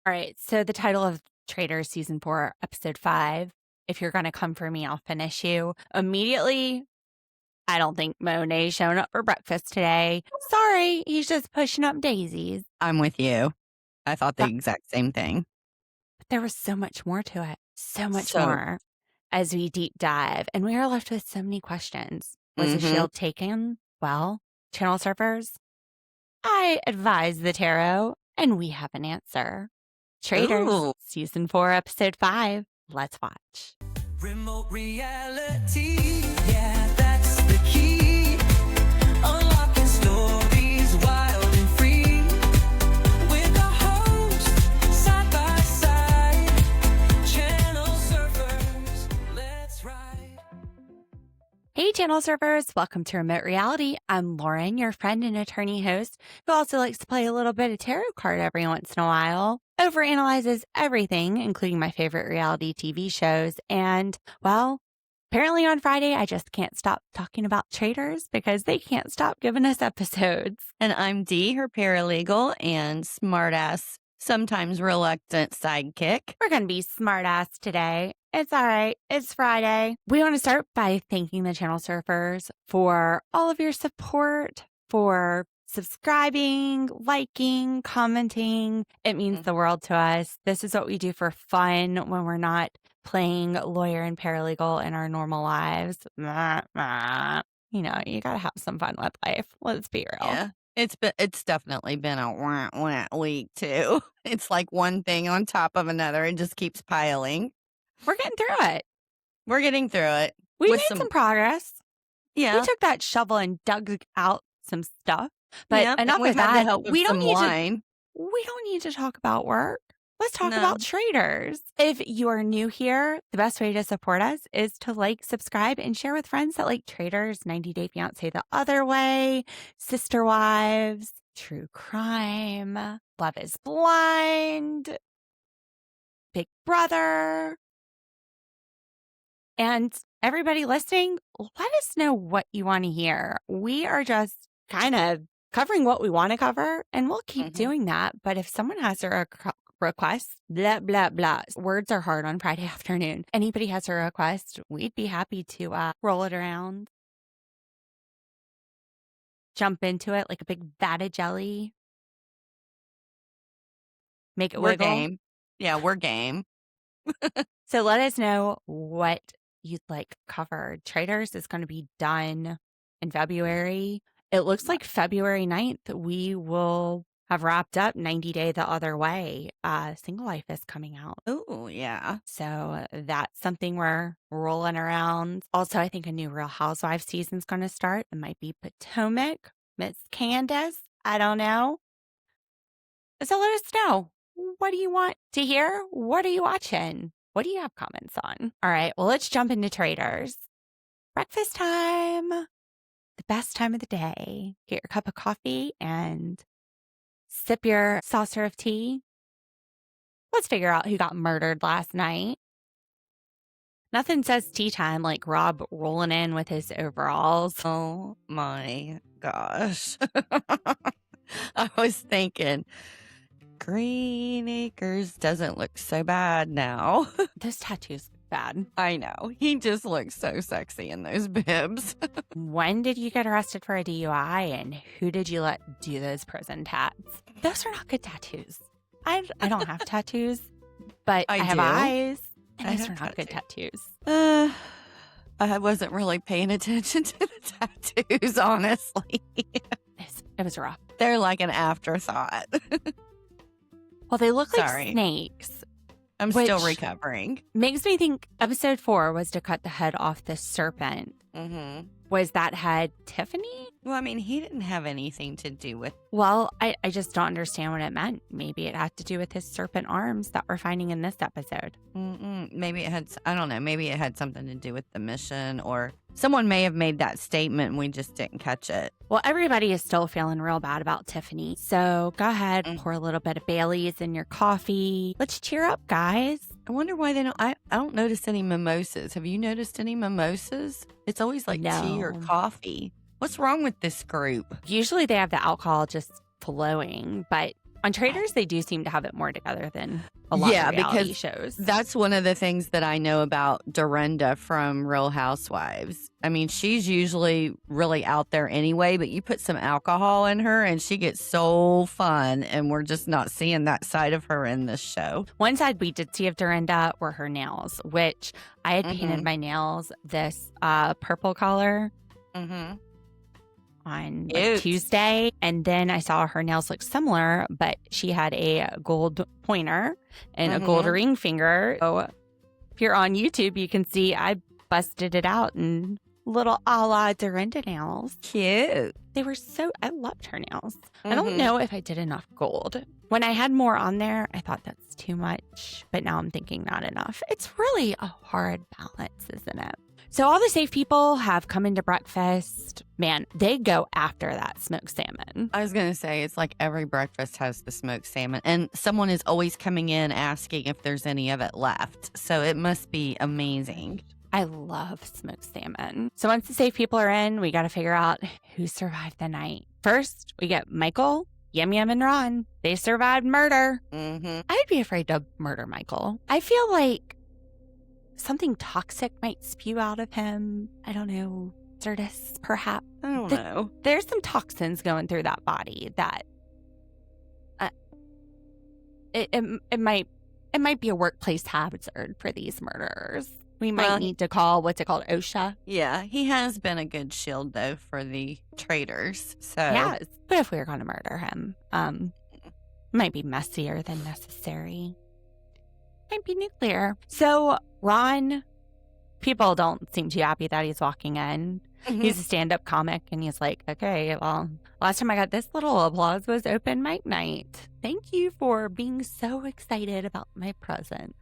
All right. So the title of Traitors Season 4, Episode 5, If You're Gonna Come For Me, I'll Finish You. Immediately, I don't think Monet's showing up for breakfast today. Sorry, he's just pushing up daisies. I'm with you. I thought the But exact same thing. there was so much more to it. So much So more as we deep dive. And we are left with so many questions. Was the shield taken? Well, channel surfers, I advise the tarot, and we have an answer. Traitors, Ooh. Season 4, Episode 5. Let's watch. Remote reality, yeah, that's the key. Unlocking stories wild and free. With the host, side by side. Channel surfers, let's ride. Hey, channel surfers. Welcome to Remote Reality. I'm Lauren, your friend and attorney host, who also likes to play a little bit of tarot card every once in a while. Overanalyzes everything, including my favorite reality TV shows. And, well, apparently on Friday, I just can't stop talking about traitors because they can't stop giving us episodes. And I'm Dee, her paralegal and smartass, sometimes reluctant sidekick. We're going to be smartass today. It's all right. It's Friday. We want to start by thanking the channel surfers for all of your support, for subscribing, liking, commenting. It means the world to us. This is what we do for fun when we're not playing lawyer and paralegal in our normal lives. You know, you got to have some fun with life. Let's be real. Yeah. It's definitely been a wah week too. It's like one thing on top of another. It just keeps piling. We're getting through it. We're getting through it. We with made some progress. Yeah. We took that shovel and dug out some stuff. But Yep, and enough we've of had that. to help with We don't some need wine. we don't need to talk about work. Let's talk No. about traitors. If you are new here, the best way to support us is to like, subscribe, and share with friends that like traitors, 90 Day Fiancé the Other Way, Sister Wives, True Crime, Love is Blind, Big Brother. And everybody listening, let us know what you want to hear. We are just kind of covering what we want to cover, and we'll keep doing that. But if someone has a request, blah, blah, blah. Words are hard on Friday afternoon. Anybody has a request, we'd be happy to roll it around. Jump into it like a big vat of jelly. Make it We're wiggle. game. Yeah, we're game. So let us know what you'd like covered. Traitors is going to be done in February. It looks like February 9th, we will have wrapped up 90 Day the Other Way. Single Life is coming out. Oh, yeah. So that's something we're rolling around. Also, I think a new Real Housewives season's going to start. It might be Potomac, Miss Candice. I don't know. So let us know. What do you want to hear? What are you watching? What do you have comments on? All right, well, let's jump into traitors. Breakfast time. The best time of the day. Get your cup of coffee and sip your saucer of tea. Let's figure out who got murdered last night. Nothing says tea time like Rob rolling in with his overalls. Oh my gosh. I was thinking, Green Acres doesn't look so bad now. Those tattoos look bad. I know. He just looks so sexy in those bibs. When did you get arrested for a DUI and who did you let do those prison tats? Those are not good tattoos. I don't have tattoos, but I have do. eyes. And I those are have not good tattoos. I wasn't really paying attention to the tattoos, honestly. It was rough. They're like an afterthought. Well, they look like Sorry. snakes. I'm still Which- recovering. Makes me think episode 4 was to cut the head off the serpent. Mm-hmm. Was that head Tiffany? Well, I mean, he didn't have anything to do with. Well, I just don't understand what it meant. Maybe it had to do with his serpent arms that we're finding in this episode. Maybe it had. I don't know. Maybe it had something to do with the mission, or someone may have made that statement and we just didn't catch it. Well, everybody is still feeling real bad about Tiffany. So go ahead, pour a little bit of Bailey's in your coffee. Let's cheer up, guys. I wonder why they don't. I don't notice any mimosas. Have you noticed any mimosas? It's always like tea or No. coffee. What's wrong with this group? Usually they have the alcohol just flowing, but On Traitors, they do seem to have it more together than a lot Yeah, of reality because shows. That's one of the things that I know about Dorinda from Real Housewives. I mean, she's usually really out there anyway, but you put some alcohol in her and she gets so fun, and we're just not seeing that side of her in this show. One side we did see of Dorinda were her nails, which I had painted my nails this purple color on like, Tuesday. And then I saw her nails look similar, but she had a gold pointer and a gold ring finger. So if you're on YouTube, you can see I busted it out in little a la Dorinda nails. Cute. They were I loved her nails. I don't know if I did enough gold. When I had more on there, I thought that's too much, but now I'm thinking not enough. It's really a hard balance, isn't it? So all the safe people have come into breakfast. Man, they go after that smoked salmon. I was going to say, it's like every breakfast has the smoked salmon, and someone is always coming in asking if there's any of it left. So it must be amazing. I love smoked salmon. So once the safe people are in, we got to figure out who survived the night. First, we get Michael, YamYam, and Ron. They survived murder. I'd be afraid to murder Michael. I feel like something toxic might spew out of him. I don't know. Certus, perhaps. I don't know. There's some toxins going through that body that it might be a workplace hazard for these murderers. We might need to call, what's it called, OSHA? Yeah, he has been a good shield, though, for the traitors. So Yes. But if we were going to murder him, it might be messier than necessary. Might be nuclear. So Ron, people don't seem too happy that he's walking in. He's a stand-up comic, and he's like, okay, well, last time I got this little applause was open mic night. Thank you for being so excited about my present.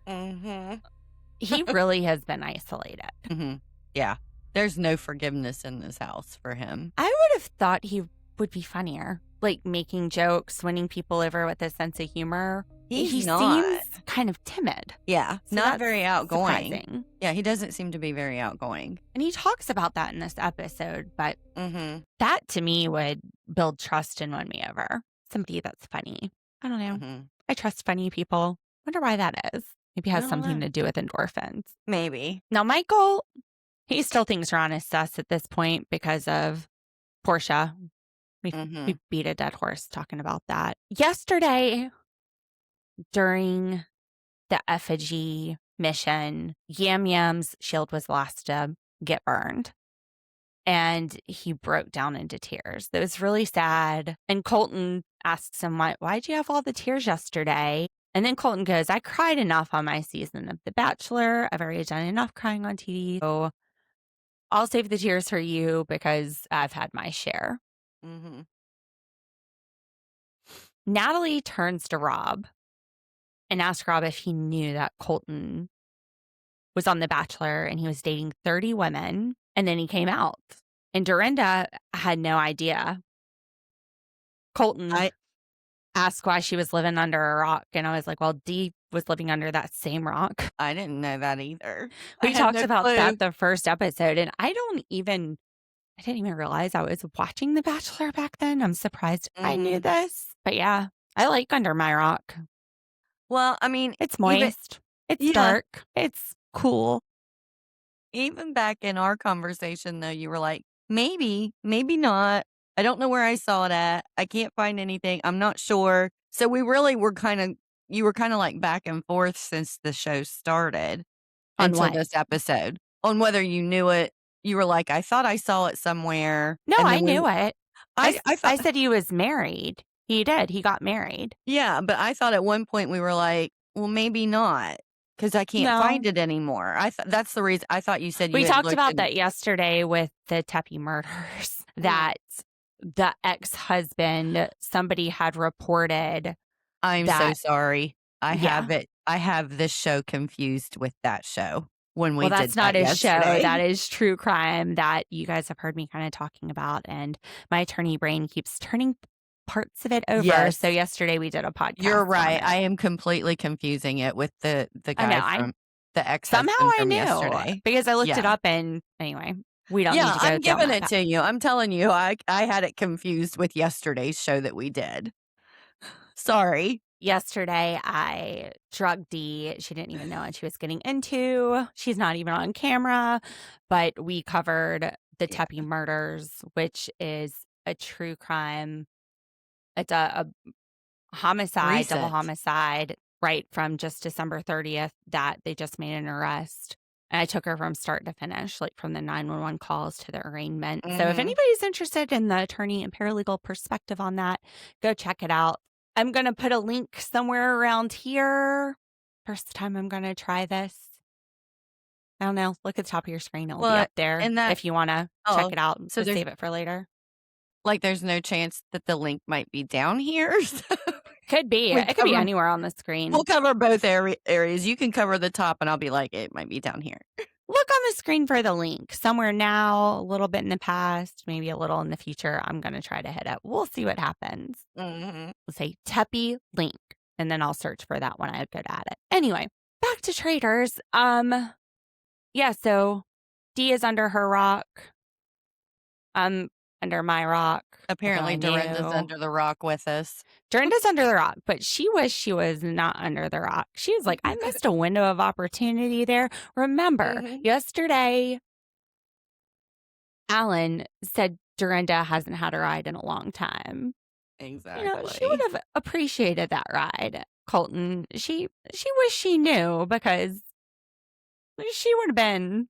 He really has been isolated. Yeah, there's no forgiveness in this house for him. I would have thought he would be funnier, like making jokes, winning people over with a sense of humor. He not. seems kind of timid. Yeah, So not that's very outgoing. surprising. Yeah, he doesn't seem to be very outgoing. And he talks about that in this episode, but that to me would build trust and win me over. Somebody that's funny. I don't know. I trust funny people. Wonder why that is. Maybe it has something to do with endorphins. Maybe. Now, Michael, he still thinks Ron is sus at this point because of Portia. We beat a dead horse talking about that. Yesterday, during the effigy mission, YamYam's shield was last to get burned. And he broke down into tears. That was really sad. And Colton asks him, why'd you have all the tears yesterday? And then Colton goes, I cried enough on my season of The Bachelor. I've already done enough crying on TV. So I'll save the tears for you because I've had my share. Natalie turns to Rob and asks Rob if he knew that Colton was on The Bachelor and he was dating 30 women. And then he came out. And Dorinda had no idea. Colton asked why she was living under a rock. And I was like, well, Dee was living under that same rock. I didn't know that either. We talked about that the first episode. And I didn't even realize I was watching The Bachelor back then. I'm surprised I knew this. But yeah, I like Under My Rock. Well, I mean, It's moist. It's dark. It's cool. Even back in our conversation, though, you were like, maybe not. I don't know where I saw it at. I can't find anything. I'm not sure. So we really were you were kind of like back and forth since the show started On until what? this episode on whether you knew it. You were like, I thought I saw it somewhere. No, And I then we- knew it. I thought, I said he was married. He did. He got married. yeah, but I thought at one point we were like, well, maybe not. Because I can't No. find it anymore. That's the reason. I thought you said We you had talked looked about in- that yesterday with the Tepe murders, that the ex-husband, somebody had reported. I'm so that- sorry. I Yeah. have this show confused with that show when we Well, did that's not that his show. yesterday. That is true crime that you guys have heard me kind of talking about. And my attorney brain keeps turning parts of it over. Yes. So yesterday we did a podcast. You're on right. it. I am completely confusing it with the guy know, from the ex Somehow I from knew yesterday. because I looked it Yeah. up, and anyway, we don't Yeah, need to go I'm down giving that it path. to you. I'm telling you, I had it confused with yesterday's show that we did. Sorry. Yesterday, I drugged Dee. She didn't even know what she was getting into. She's not even on camera, but we covered the Tepe murders, which is a true crime. It's a homicide, double Recent. homicide, right from just December 30th that they just made an arrest. And I took her from start to finish, like from the 911 calls to the arraignment. So if anybody's interested in the attorney and paralegal perspective on that, go check it out. I'm going to put a link somewhere around here. First time I'm going to try this. I don't know. Look at the top of your screen. It'll be up there if you want to check it out. So save it for later. Like there's no chance that the link might be down here. Could be. It could be anywhere on the screen. We'll cover both areas. You can cover the top and I'll be like, it might be down here. Look on the screen for the link. Somewhere now, a little bit in the past, maybe a little in the future. I'm going to try to hit it. We'll see what happens. We'll say Tepe link, and then I'll search for that when I'm good at it. Anyway, back to Traitors. Yeah, so Dee is under her rock. I'm under my rock. Apparently, Dorinda's under the rock with us. Dorinda's under the rock, but she wished she was not under the rock. She was like, I missed a window of opportunity there. Remember, yesterday, Alan said Dorinda hasn't had a ride in a long time. Exactly. You know, she would have appreciated that ride, Colton. She wished she knew because she would have been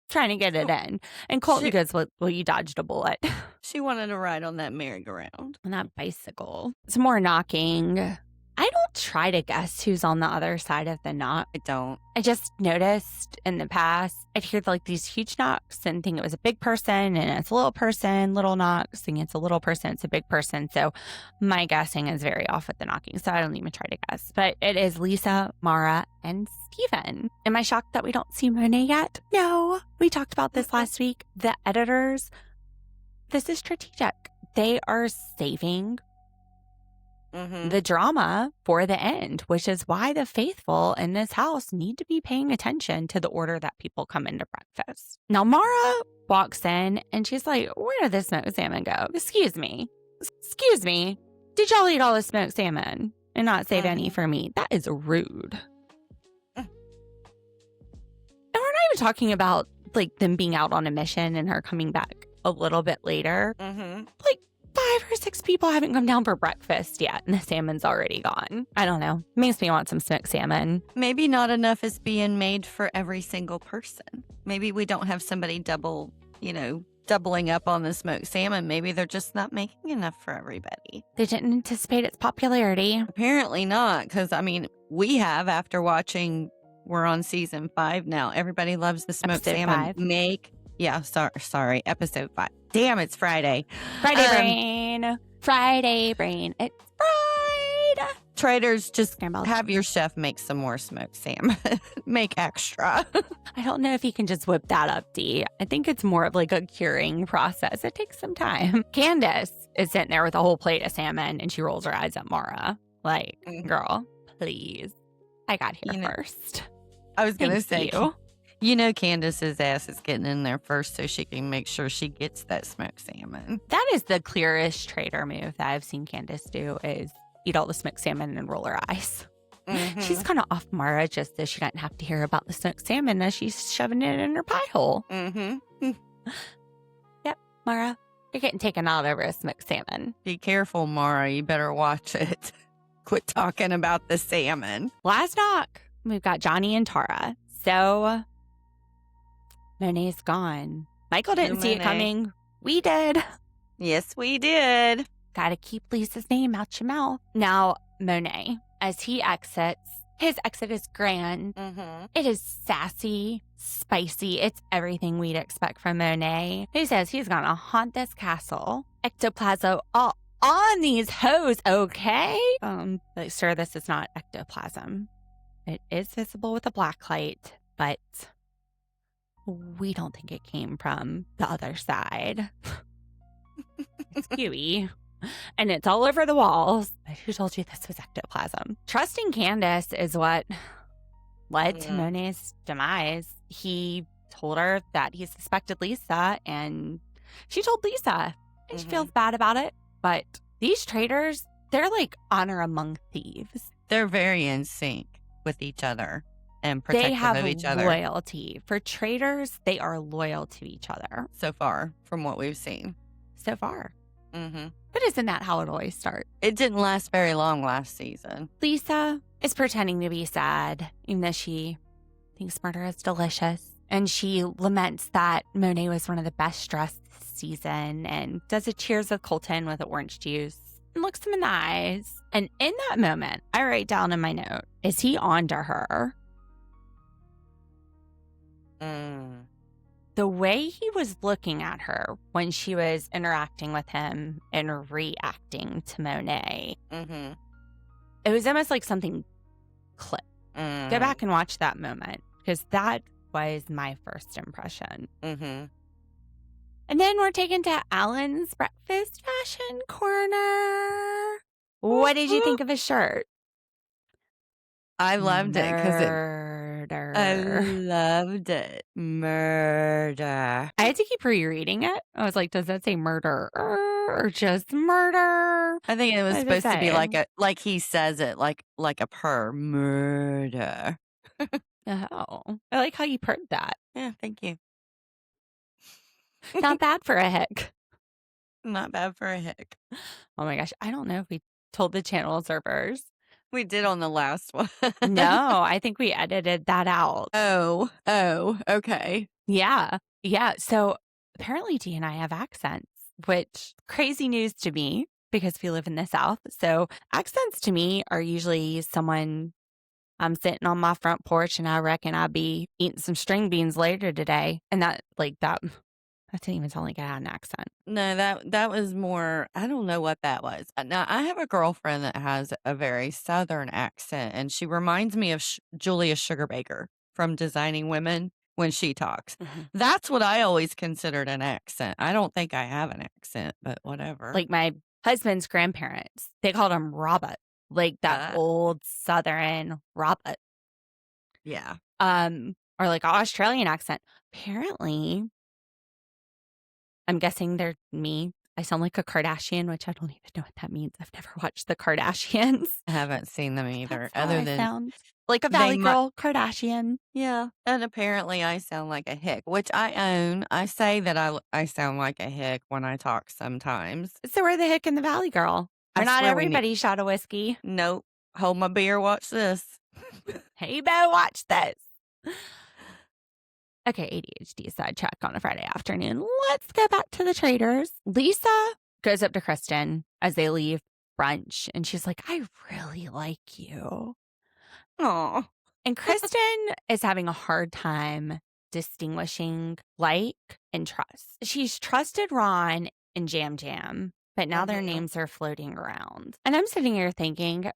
trying to get it in. And Colton goes, well, you dodged a bullet. She wanted to ride on that merry-go-round. On that bicycle. Some more knocking. I don't try to guess who's on the other side of the knock. I don't. I just noticed in the past, I'd hear like these huge knocks and think it was a big person and it's a little person, little knocks, think it's a little person, it's a big person. So my guessing is very off with the knocking. So I don't even try to guess. But it is Lisa, Mara, and Steven. Am I shocked that we don't see Monet yet? No. We talked about this last week. The editors, this is strategic. They are saving the drama for the end, which is why the faithful in this house need to be paying attention to the order that people come into breakfast. Now, Mara walks in and she's like, where did the smoked salmon go? Excuse me. Did y'all eat all the smoked salmon and not save any for me? That is rude. And we're not even talking about like them being out on a mission and her coming back a little bit later. Like 5 or 6 people haven't come down for breakfast yet, and the salmon's already gone. I don't know. Makes me want some smoked salmon. Maybe not enough is being made for every single person. Maybe we don't have somebody doubling up on the smoked salmon. Maybe they're just not making enough for everybody. They didn't anticipate its popularity. Apparently not, because, I mean, we have after watching, we're on season 5 now. Everybody loves the smoked Episode salmon. 5. Sorry, episode 5. Damn, it's Friday. Friday brain. It's fried. Traitors, just Scrambled. have your chef make some more smoked salmon. Make extra. I don't know if you can just whip that up, Dee. I think it's more of like a curing process. It takes some time. Candice is sitting there with a whole plate of salmon and she rolls her eyes at Mara. Like, girl, please. I got here first. I was going to say, you. You know Candice's ass is getting in there first so she can make sure she gets that smoked salmon. That is the clearest traitor move that I've seen Candice do is eat all the smoked salmon and roll her eyes. She's kind of off Mara just so she doesn't have to hear about the smoked salmon as she's shoving it in her pie hole. Yep, Mara, you're getting taken out over a smoked salmon. Be careful, Mara. You better watch it. Quit talking about the salmon. Last knock, we've got Johnny and Tara. So Monet's gone. Michael didn't see it coming. We did. Yes, we did. Gotta keep Lisa's name out your mouth. Now, Monet, as he exits, his exit is grand. It is sassy, spicy. It's everything we'd expect from Monet. He says he's gonna haunt this castle. Ectoplasm all on these hoes, okay? But sir, this is not ectoplasm. It is visible with a black light, but we don't think it came from the other side. It's gooey. And it's all over the walls. But who told you this was ectoplasm? Trusting Candice is what led to Monet's demise. He told her that he suspected Lisa, and she told Lisa. And she feels bad about it. But these traitors, They're like honor among thieves. They're very in sync with each other and They protective have of each other loyalty. For traitors, they are loyal to each other so far from what we've seen. so far. Mm-hmm. But isn't that how it always starts? It didn't last very long last season. Lisa is pretending to be sad, even though she thinks murder is delicious. And she laments that Monet was one of the best dressed this season and does a cheers with Colton with orange juice and looks him in the eyes. And in that moment, I write down in my note, is he on to her? The way he was looking at her when she was interacting with him and reacting to Monet, Mm-hmm. it was almost like something clicked. Go back and watch that moment because that was my first impression. Mm-hmm. And then we're taken to Alan's breakfast fashion corner. What did you think of his shirt? I loved it because Murder. I loved it. Murder. I had to keep rereading it. I was like, does that say murder or just murder? I think it was What does it supposed to be say? like he says it like a purr. Murder. Oh, I like how you purred that. Yeah, thank you. Not bad for a hick. Not bad for a hick. Oh my gosh. I don't know if we told the channel servers. We did on the last one. No, I think we edited that out. Oh, okay. Yeah. Yeah. So apparently D and I have accents, which crazy news to me because we live in the South. So accents to me are usually someone I'm sitting on my front porch and I reckon I'll be eating some string beans later today. And that didn't even sound like I had an accent. No, that was more, I don't know what that was. Now, I have a girlfriend that has a very Southern accent, and she reminds me of Julia Sugarbaker from Designing Women when she talks. Mm-hmm. That's what I always considered an accent. I don't think I have an accent, but whatever. Like my husband's grandparents, they called him Robert, like that old Southern Robert. Yeah. Or like an Australian accent. Apparently, I'm guessing they're me. I sound like a Kardashian, which I don't even know what that means. I've never watched the Kardashians. I haven't seen them either. That's how Other I than sound. Like a Valley they Girl Kardashian. yeah. And apparently I sound like a hick, which I own. I say that I sound like a hick when I talk sometimes. So we're the Hick and the Valley Girl. I Or not swear we need- everybody shot a whiskey. Nope. Hold my beer, watch this. Hey, Bo, watch this. Okay, ADHD sidetrack on a Friday afternoon. Let's go back to the Traitors. Lisa goes up to Kristen as they leave brunch, and she's like, I really like you. Aw. And Kristen is having a hard time distinguishing like and trust. She's trusted Ron and YamYam, but now their names are floating around. And I'm sitting here thinking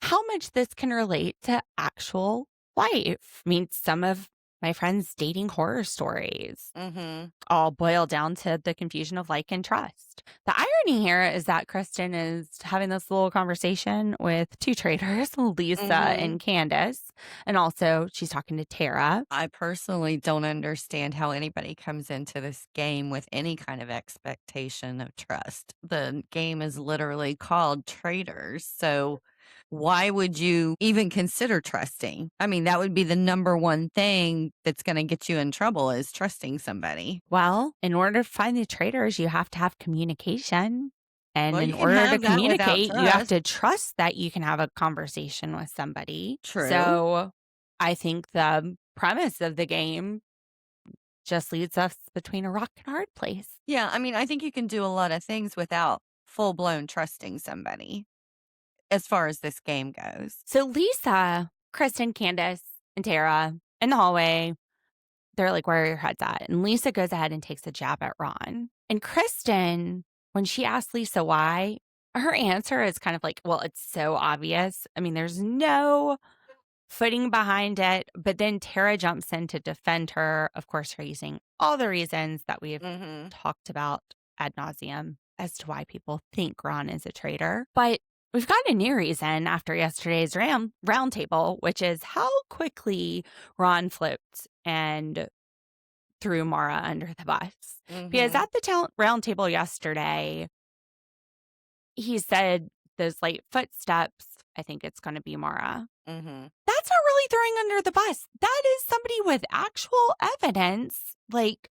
how much this can relate to actual life. I mean, some of my friends' dating horror stories all boil down to the confusion of like and trust. The irony here is that Kristen is having this little conversation with two traitors, Lisa and Candice. And also she's talking to Tara. I personally don't understand how anybody comes into this game with any kind of expectation of trust. The game is literally called Traitors. So why would you even consider trusting? I mean, that would be the number one thing that's going to get you in trouble is trusting somebody. Well, in order to find the traitors, you have to have communication. And Well, in you can order to have that without communicate, you have trust. to trust that you can have a conversation with somebody. True. So I think the premise of the game just leads us between a rock and a hard place. Yeah, I mean, I think you can do a lot of things without full-blown trusting somebody as far as this game goes. So Lisa, Kristen, Candice, and Tara in the hallway, they're like, where are your heads at? And Lisa goes ahead and takes a jab at Ron. And Kristen, when she asks Lisa why, her answer is kind of like, well, it's so obvious. I mean, there's no footing behind it. But then Tara jumps in to defend her, of course, raising all the reasons that we've talked about ad nauseum as to why people think Ron is a traitor. But we've got a new reason after yesterday's round table, which is how quickly Ron flipped and threw Mara under the bus. Because at the round table yesterday, he said those late footsteps, I think it's going to be Mara. Mm-hmm. That's not really throwing under the bus. That is somebody with actual evidence. Like,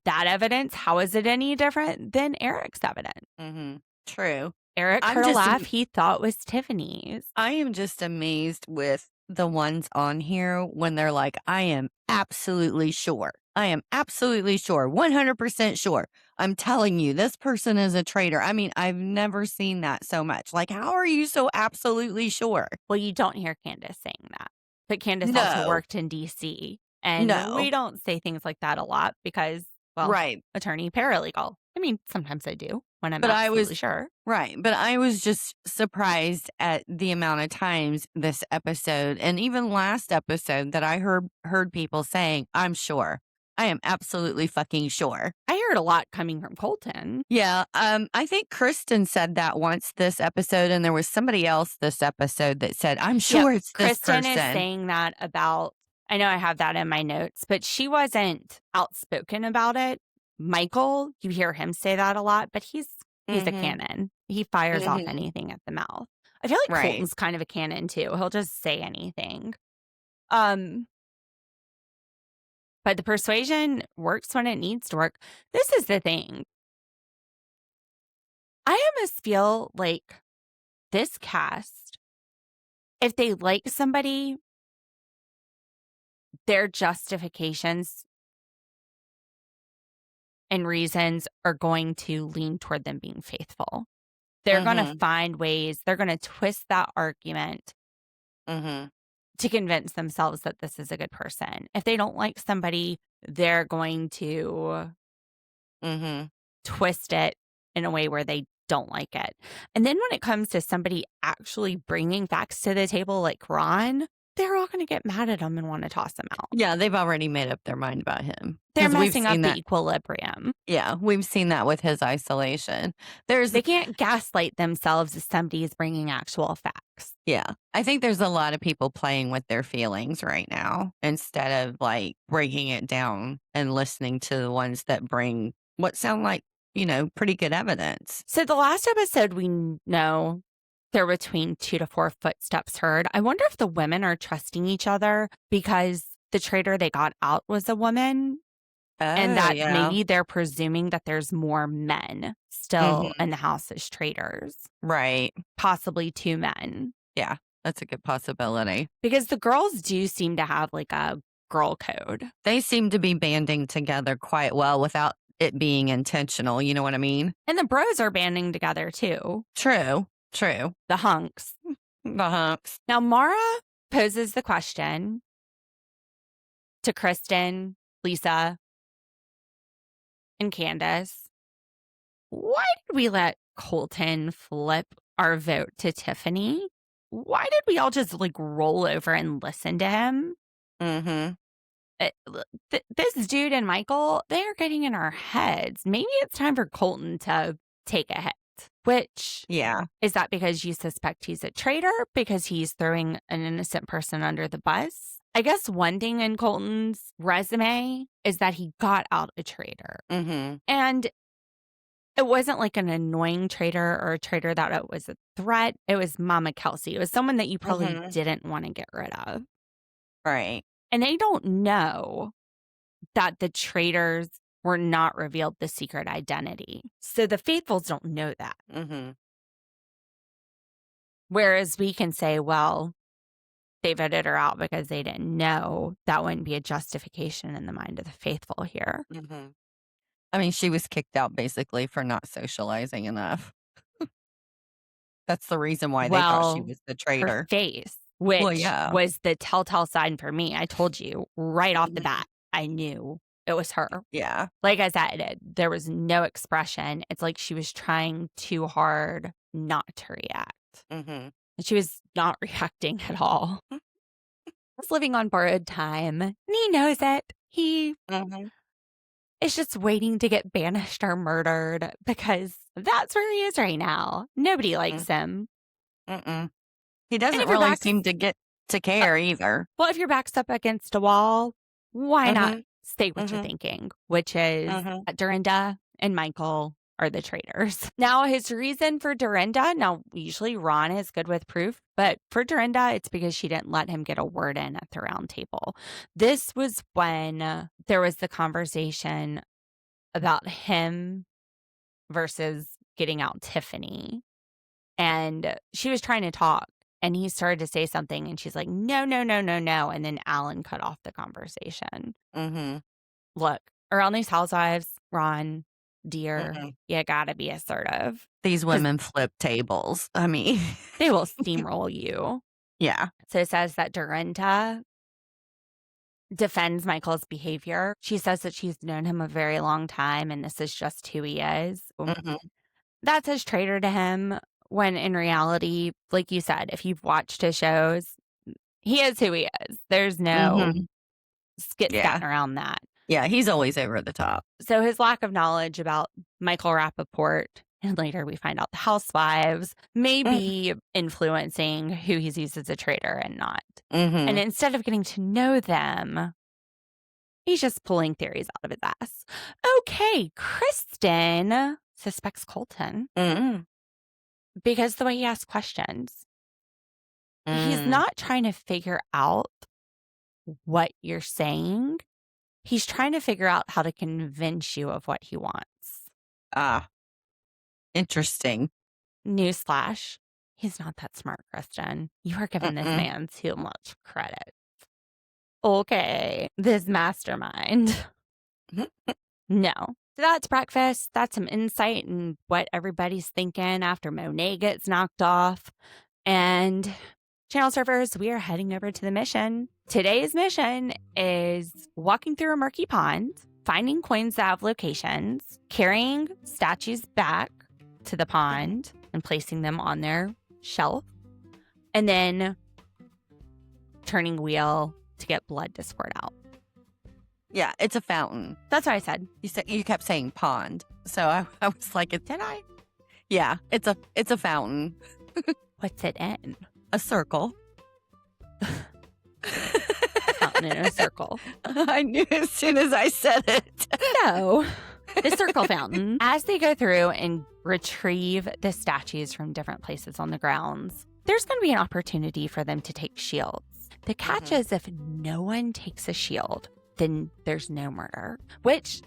that evidence, how is it any different than Eric's evidence? Mm-hmm. True. Eric I'm heard a just laugh he thought was Tiffany's. I am just amazed with the ones on here when they're like, I am absolutely sure. I am absolutely sure. 100% sure. I'm telling you, this person is a traitor. I mean, I've never seen that so much. Like, how are you so absolutely sure? Well, you don't hear Candice saying that. But Candice No. also worked in DC. And No. we don't say things like that a lot because, well, Right. attorney paralegal. I mean, sometimes I do when I'm But I absolutely was sure. right. But I was just surprised at the amount of times this episode and even last episode that I heard people saying, I'm sure. I am absolutely fucking sure. I heard a lot coming from Colton. Yeah. I think Kristen said that once this episode, and there was somebody else this episode that said, I'm sure it's this Kristen person. is saying that about, I know I have that in my notes, but she wasn't outspoken about it. Michael, you hear him say that a lot, but he's a cannon. He fires off anything at the mouth. I feel like Right. Colton's kind of a cannon too. He'll just say anything. But the persuasion works when it needs to work. This is the thing. I almost feel like this cast, if they like somebody, their justifications and reasons are going to lean toward them being faithful. They're going to find ways, they're going to twist that argument to convince themselves that this is a good person. If they don't like somebody, they're going to twist it in a way where they don't like it. And then when it comes to somebody actually bringing facts to the table like Ron, they're all going to get mad at him and want to toss him out. Yeah, they've already made up their mind about him. They're 'Cause we've messing up seen the that. equilibrium. Yeah, we've seen that with his isolation. They can't gaslight themselves if somebody is bringing actual facts. Yeah, I think there's a lot of people playing with their feelings right now instead of like breaking it down and listening to the ones that bring what sound like, pretty good evidence. So the last episode, we know there were between 2 to 4 footsteps heard. I wonder if the women are trusting each other because the traitor they got out was a woman. And that maybe they're presuming that there's more men still in the house as traitors. Right. Possibly 2 men. Yeah, that's a good possibility. Because the girls do seem to have like a girl code. They seem to be banding together quite well without it being intentional. You know what I mean? And the bros are banding together too. True. The hunks. The hunks. Now, Mara poses the question to Kristen, Lisa, and Candice. Why did we let Colton flip our vote to Tiffany? Why did we all just like roll over and listen to him? This dude and Michael, they are getting in our heads. Maybe it's time for Colton to take a hit. Which, is that because you suspect he's a traitor? Because he's throwing an innocent person under the bus? I guess one thing in Colton's resume is that he got out a traitor. And it wasn't like an annoying traitor or a traitor that it was a threat. It was Mama Kelsey. It was someone that you probably didn't want to get rid of. Right. And they don't know that the traitors were not revealed the secret identity. So the faithfuls don't know that. Whereas we can say, well, they voted her out because they didn't know. That wouldn't be a justification in the mind of the faithful here. I mean, she was kicked out basically for not socializing enough. That's the reason why they thought she was the traitor. Her face, which was the telltale sign for me. I told you right off the bat, I knew it was her. Yeah. Like I said, there was no expression. It's like she was trying too hard not to react. She was not reacting at all. He's living on borrowed time. And he knows it. He is just waiting to get banished or murdered because that's where he is right now. Nobody likes him. He doesn't really seem to get to care either. Well, if your back's up against a wall, why not say what you're thinking? Which is Dorinda and Michael, are the traitors. Now, his reason for Dorinda, now usually Ron is good with proof, but for Dorinda, it's because she didn't let him get a word in at the round table. This was when there was the conversation about him versus getting out Tiffany. And she was trying to talk, and he started to say something, and she's like, no, no, no, no, no. And then Alan cut off the conversation. Mm-hmm. Look, around these housewives, Ron, dear, Mm-mm. you gotta be assertive. These women flip tables. I mean, They will steamroll you. yeah. So it says that Dorinda defends Michael's behavior. She says that she's known him a very long time, and this is just who he is. Mm-hmm. That says traitor to him, when in reality, like you said, if you've watched his shows, he is who he is. There's no skit-scatting around that. Yeah, he's always over the top. So his lack of knowledge about Michael Rappaport, and later we find out the housewives, may be influencing who he sees as a traitor and not. Mm-hmm. And instead of getting to know them, he's just pulling theories out of his ass. Okay, Kristen suspects Colton because the way he asks questions. He's not trying to figure out what you're saying. He's trying to figure out how to convince you of what he wants. Ah, interesting. Newsflash, he's not that smart, Kristen. You are giving this man too much credit. Okay, this mastermind. No. So that's breakfast. That's some insight in what everybody's thinking after Monet gets knocked off. And channel surfers, we are heading over to the mission. Today's mission is walking through a murky pond, finding coins that have locations, carrying statues back to the pond and placing them on their shelf, and then turning wheel to get blood to squirt out. Yeah, it's a fountain. That's what I said. You kept saying pond, so I was like, did I? Yeah, it's a fountain. What's it in? A circle. Fountain in a circle. I knew as soon as I said it. So, the circle fountain, as they go through and retrieve the statues from different places on the grounds, there's going to be an opportunity for them to take shields. The catch is if no one takes a shield, then there's no murder, which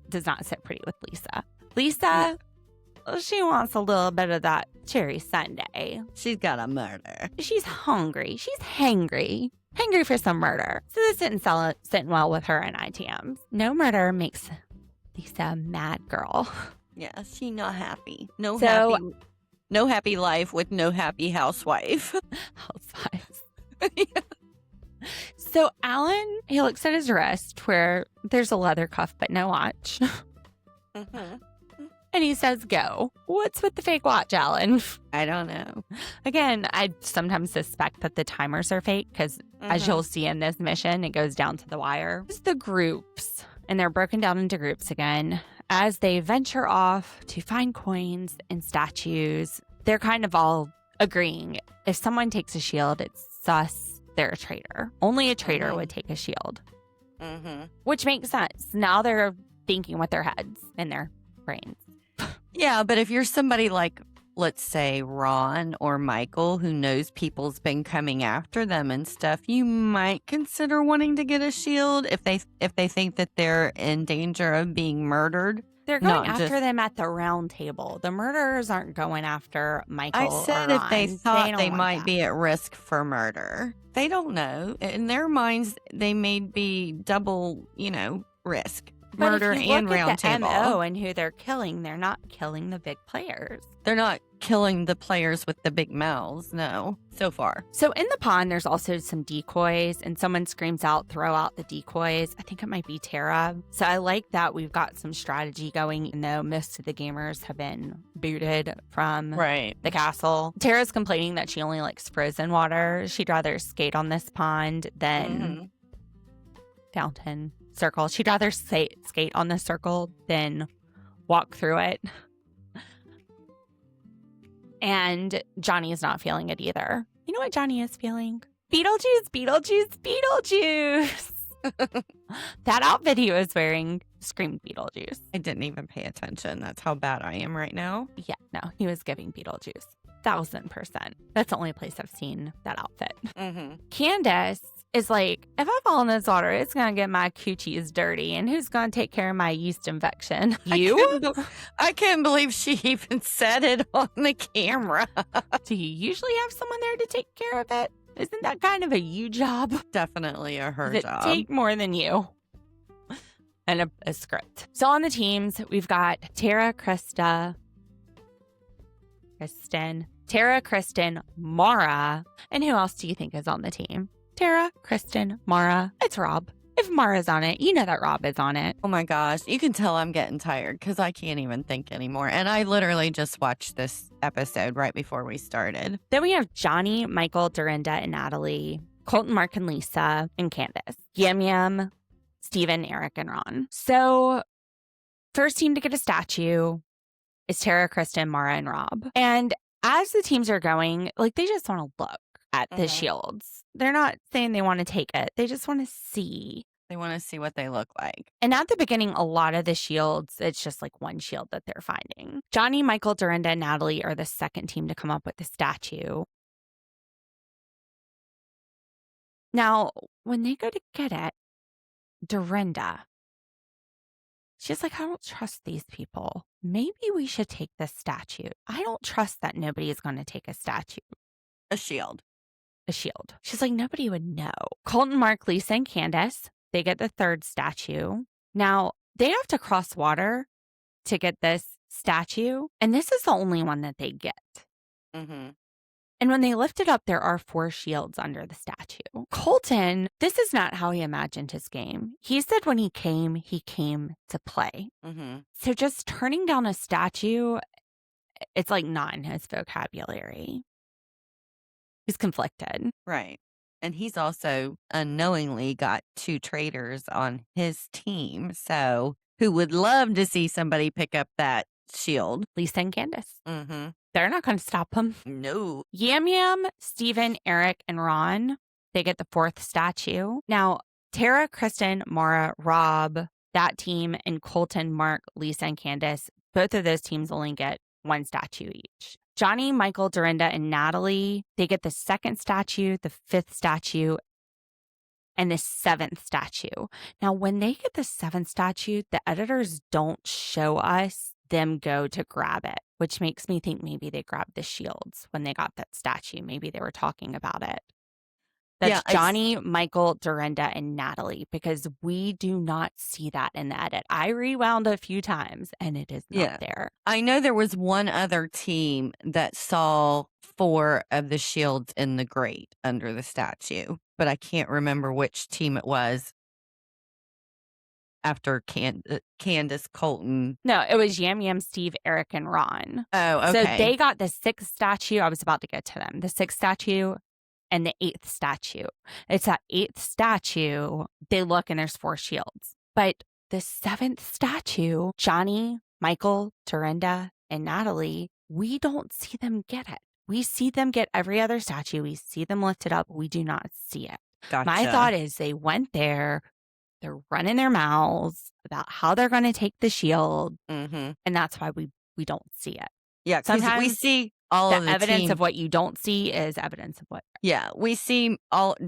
does not sit pretty with Lisa. Lisa, she wants a little bit of that cherry sundae. She's got a murder. She's hungry. She's hangry. Hangry for some murder. So this didn't sit well with her and ITMs. No murder makes Lisa a mad girl. Yeah, she not happy. No happy life with no happy housewife. Housewives. Yeah. So Alan, he looks at his wrist where there's a leather cuff but no watch. And he says, go. What's with the fake watch, Alan? I don't know. Again, I sometimes suspect that the timers are fake because as you'll see in this mission, it goes down to the wire. It's the groups, and they're broken down into groups again. As they venture off to find coins and statues, they're kind of all agreeing. If someone takes a shield, it's sus, they're a traitor. Only a traitor would take a shield. Which makes sense. Now they're thinking with their heads and their brains. Yeah, but if you're somebody like, let's say, Ron or Michael, who knows people's been coming after them and stuff, you might consider wanting to get a shield if they think that they're in danger of being murdered. They're going after them at the round table. The murderers aren't going after Michael I said or if they Ron. thought they don't might want be at risk for murder. They don't know. In their minds, they may be double, risk. But Murder if you and look round at the table. MO and who they're killing, they're not killing the big players. They're not killing the players with the big mouths, no, so far. So in the pond, there's also some decoys, and someone screams out, throw out the decoys. I think it might be Tara. So I like that we've got some strategy going, even though most of the gamers have been booted from the castle. Tara's complaining that she only likes frozen water. She'd rather skate on this pond than fountain. Circle. She'd rather skate on the circle than walk through it. And Johnny is not feeling it either. You know what Johnny is feeling? Beetlejuice, Beetlejuice, Beetlejuice. That outfit he was wearing, screamed Beetlejuice. I didn't even pay attention. That's how bad I am right now. Yeah, no, he was giving Beetlejuice. 1000%. That's the only place I've seen that outfit. Mm-hmm. Candice is like, if I fall in this water, it's going to get my coochies dirty. And who's going to take care of my yeast infection? You? I can't believe she even said it on the camera. Do you usually have someone there to take care of it? Isn't that kind of a you job? Definitely a her Does it job. take more than you? And a script. So on the teams, we've got Tara, Kristen, Mara. And who else do you think is on the team? Tara, Kristen, Mara. It's Rob. If Mara's on it, you know that Rob is on it. Oh my gosh. You can tell I'm getting tired because I can't even think anymore. And I literally just watched this episode right before we started. Then we have Johnny, Michael, Dorinda, and Natalie, Colton, Mark, and Lisa, and Candice, YamYam, Steven, Eric, and Ron. So first team to get a statue is Tara, Kristen, Mara, and Rob. And as the teams are going, like, they just want to look at the shields. They're not saying they want to take it. They just want to see. They want to see what they look like. And at the beginning, a lot of the shields, it's just like one shield that they're finding. Johnny, Michael, Dorinda, and Natalie are the second team to come up with the statue. Now, when they go to get it, Dorinda, she's like, I don't trust these people. Maybe we should take this statue. I don't trust that nobody is going to take a statue. A shield. A shield. She's like, nobody would know. Colton, Mark, Lisa, and Candice, they get the third statue. Now, they have to cross water to get this statue, and this is the only one that they get. Mm-hmm. And when they lift it up, there are 4 shields under the statue. Colton, this is not how he imagined his game. He said when he came to play. Mm-hmm. So just turning down a statue, it's like not in his vocabulary. He's conflicted. Right. And he's also unknowingly got 2 traitors on his team. So who would love to see somebody pick up that shield? Lisa and Candice. Mm-hmm. They're not going to stop him. No. YamYam, Steven, Eric, and Ron, they get the 4th statue. Now, Tara, Kristen, Mara, Rob, that team, and Colton, Mark, Lisa, and Candice, both of those teams only get 1 statue each. Johnny, Michael, Dorinda, and Natalie, they get the 2nd statue, the 5th statue, and the 7th statue. Now, when they get the 7th statue, the editors don't show us them go to grab it, which makes me think maybe they grabbed the shields when they got that statue. Maybe they were talking about it. That's Johnny, Michael, Dorinda, and Natalie, because we do not see that in the edit. I rewound a few times and it is not there. I know there was one other team that saw 4 of the shields in the grate under the statue, but I can't remember which team it was after Candice, Colton. No, it was YamYam, Steve, Eric, and Ron. Oh, okay. So they got the 6th statue. I was about to get to them. The 6th statue and the 8th statue. It's that 8th statue. They look and there's 4 shields. But the 7th statue, Johnny, Michael, Dorinda, and Natalie, we don't see them get it. We see them get every other statue. We see them lift it up. We do not see it. Gotcha. My thought is they went there. They're running their mouths about how they're going to take the shield. Mm-hmm. And that's why we don't see it. Yeah, because we see all of the evidence of what you don't see is evidence of what. Yeah, we see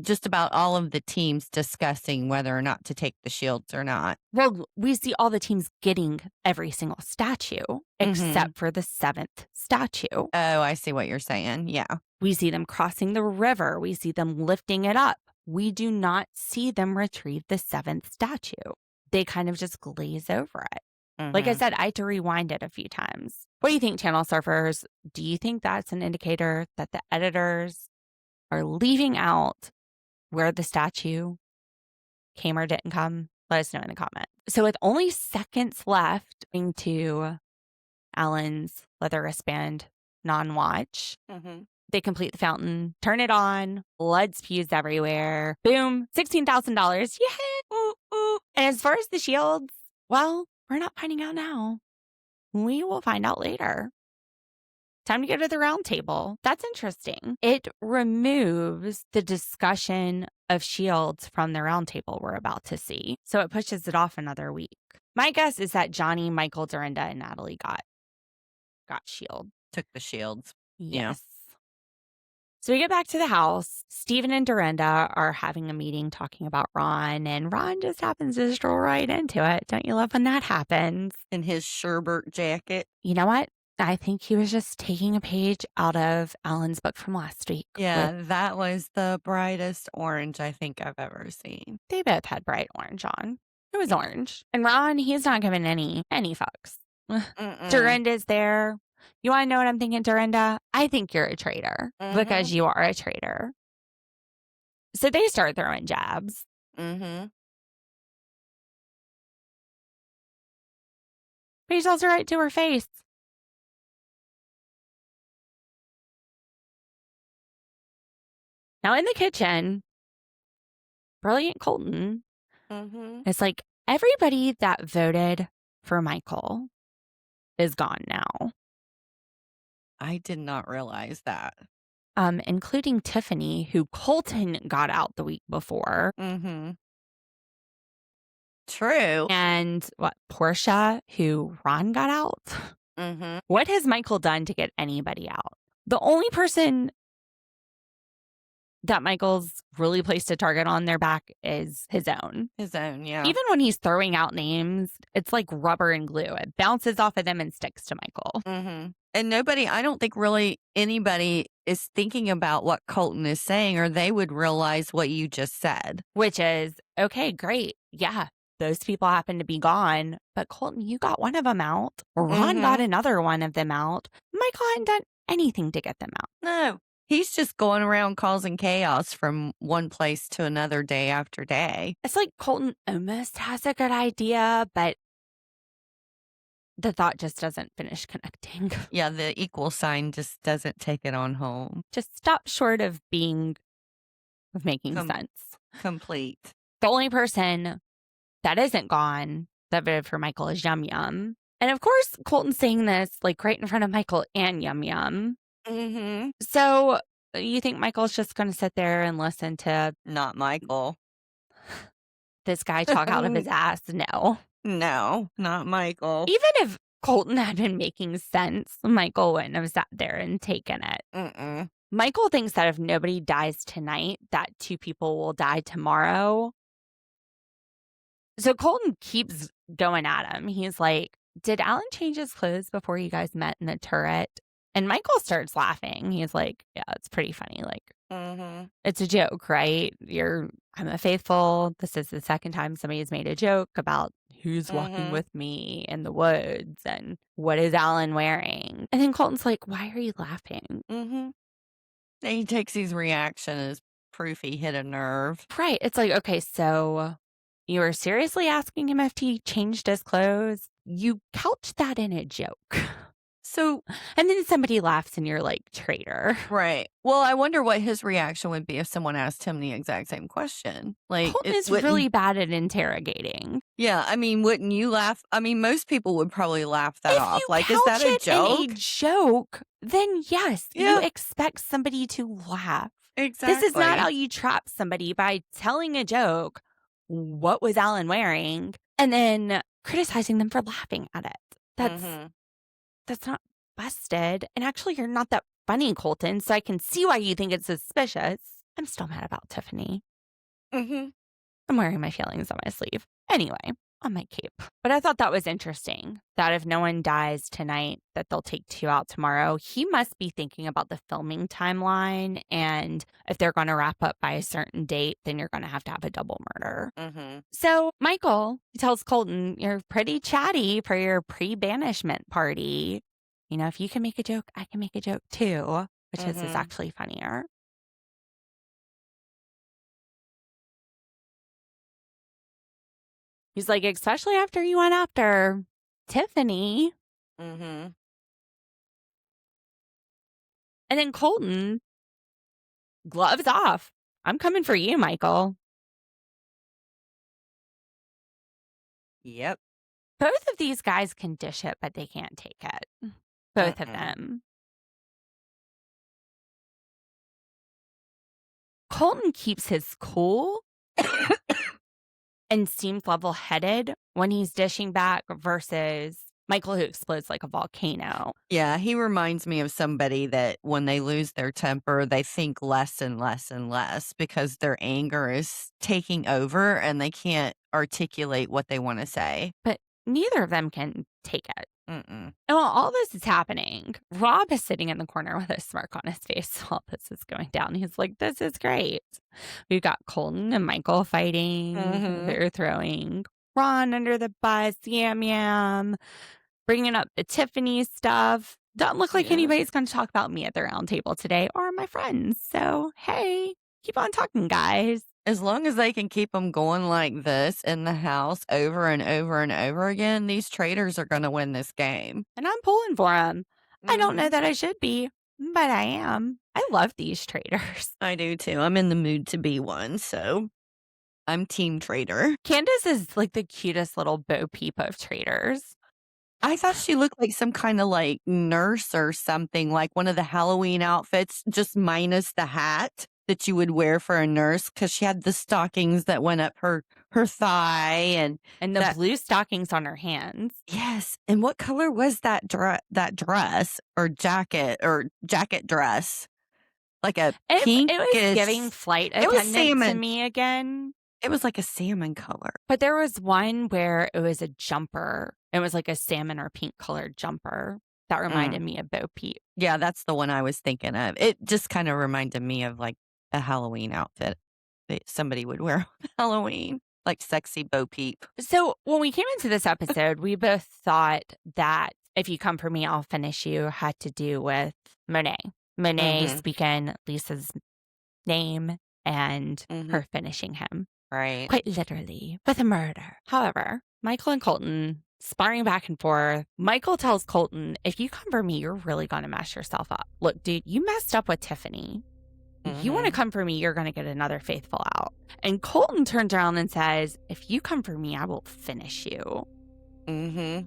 just about all of the teams discussing whether or not to take the shields or not. Well, we see all the teams getting every single statue except for the 7th statue. Oh, I see what you're saying. Yeah. We see them crossing the river. We see them lifting it up. We do not see them retrieve the 7th statue. They kind of just glaze over it. Like I said, I had to rewind it a few times. What do you think, channel surfers? Do you think that's an indicator that the editors are leaving out where the statue came or didn't come? Let us know in the comments. So with only seconds left into Alan's leather wristband non-watch, they complete the fountain, turn it on, blood spews everywhere. Boom, $16,000. Yeah. Ooh, ooh. And as far as the shields, well, we're not finding out now. We will find out later. Time to go to the round table. That's interesting. It removes the discussion of shields from the round table we're about to see. So it pushes it off another week. My guess is that Johnny, Michael, Dorinda, and Natalie got shield. Took the shields. Yeah. Yes. So we get back to the house. Stephen and Dorinda are having a meeting talking about Ron, and Ron just happens to stroll right into it. Don't you love when that happens? In his sherbert jacket. You know what? I think he was just taking a page out of Alan's book from last week. Yeah, that was the brightest orange I think I've ever seen. They both had bright orange on. It was orange. And Ron, he's not giving any fucks. Dorinda's there. You want to know what I'm thinking, Dorinda? I think you're a traitor because you are a traitor. So they start throwing jabs. But he tells her right to her face. Now in the kitchen, brilliant Colton is like, everybody that voted for Michael is gone now. I did not realize that. Including Tiffany, who Colton got out the week before. True. And Portia, who Ron got out. What has Michael done to get anybody out? The only person that Michael's really placed a target on their back is his own. His own, yeah. Even when he's throwing out names, it's like rubber and glue. It bounces off of them and sticks to Michael. And I don't think really anybody is thinking about what Colton is saying, or they would realize what you just said. Which is, okay, great. Yeah, those people happen to be gone. But Colton, you got one of them out. Ron got another one of them out. Michael hadn't done anything to get them out. No. He's just going around causing chaos from one place to another day after day. It's like Colton almost has a good idea, but the thought just doesn't finish connecting. Yeah, the equal sign just doesn't take it on home. Just stop short of making sense. Complete. The only person that isn't gone that voted for Michael is YamYam. And of course, Colton's saying this like right in front of Michael and YamYam. So you think Michael's just going to sit there and listen to Not Michael. this guy talk out of his ass? No. No, not Michael. Even if Colton had been making sense, Michael wouldn't have sat there and taken it. Michael thinks that if nobody dies tonight, that 2 people will die tomorrow. So Colton keeps going at him. He's like, did Alan change his clothes before you guys met in the turret? And Michael starts laughing. He's like, yeah, it's pretty funny. Like, it's a joke, right? I'm a faithful. This is the second time somebody's made a joke about who's walking with me in the woods and what is Alan wearing. And then Colton's like, why are you laughing? And he takes his reaction as proof he hit a nerve. Right. It's like, okay, so you were seriously asking him if he changed his clothes? You couched that in a joke. So, and then somebody laughs and you're like, traitor. Right. Well, I wonder what his reaction would be if someone asked him the exact same question. Like, Colton is really bad at interrogating. Yeah. I mean, wouldn't you laugh? I mean, most people would probably laugh that off. Like, is that a joke? In a joke, then yes, you expect somebody to laugh. Exactly. This is not how you trap somebody by telling a joke. What was Alan wearing? And then criticizing them for laughing at it. That's not busted. And actually, you're not that funny, Colton, so I can see why you think it's suspicious. I'm still mad about Tiffany. I'm wearing my feelings on my sleeve. Anyway, on my cape. But I thought that was interesting, that if no one dies tonight, that they'll take 2 out tomorrow. He must be thinking about the filming timeline, and if they're going to wrap up by a certain date, then you're going to have a double murder. So Michael tells Colton, you're pretty chatty for your pre-banishment party. You know, if you can make a joke, I can make a joke too, which is actually funnier. He's like, especially after you went after Tiffany. And then Colton, gloves off. I'm coming for you, Michael. Yep. Both of these guys can dish it, but they can't take it. Both of them. Colton keeps his cool and seems level-headed when he's dishing back versus Michael, who explodes like a volcano. Yeah, he reminds me of somebody that when they lose their temper, they think less and less and less because their anger is taking over and they can't articulate what they want to say. But neither of them can take it. Mm-mm. And while all this is happening, Rob is sitting in the corner with a smirk on his face while this is going down. He's like, this is great. We've got Colton and Michael fighting. Mhm. They're throwing Ron under the bus, YamYam, bringing up the Tiffany stuff. Doesn't look like Yeah. anybody's going to talk about me at the round table today or my friends. So, hey, keep on talking, guys. As long as they can keep them going like this in the house over and over and over again, these traitors are going to win this game. And I'm pulling for them. I don't know Mhm. that I should be, but I am. I love these traitors. I do too. I'm in the mood to be one, so I'm team traitor. Candice is like the cutest little Bo Peep of traitors. I thought she looked like some kind of like nurse or something, like one of the Halloween outfits, just minus the hat that you would wear for a nurse, because she had the stockings that went up her thigh and And the that- blue stockings on her hands. yes. And what color was that dress or jacket dress? Like a pink. It was giving flight it was attendant to salmon. me again. It was like a salmon color. But there was one where it was a jumper. It was like a salmon or pink colored jumper that reminded me of Bo Peep. Yeah, that's the one I was thinking of. It just kind of reminded me of like a Halloween outfit that somebody would wear on Halloween, like sexy Bo Peep. So when we came into this episode, we both thought that If You Come For Me, I'll Finish You had to do with Monet. Monet Mhm. speaking Lisa's name and Mhm. her finishing him. Right. Quite literally, with a murder. However, Michael and Colton sparring back and forth. Michael tells Colton, if you come for me, you're really going to mess yourself up. Look, dude, you messed up with Tiffany. You want to come for me, you're going to get another faithful out. And Colton turns around and says, if you come for me, I will finish you. Mm-hmm.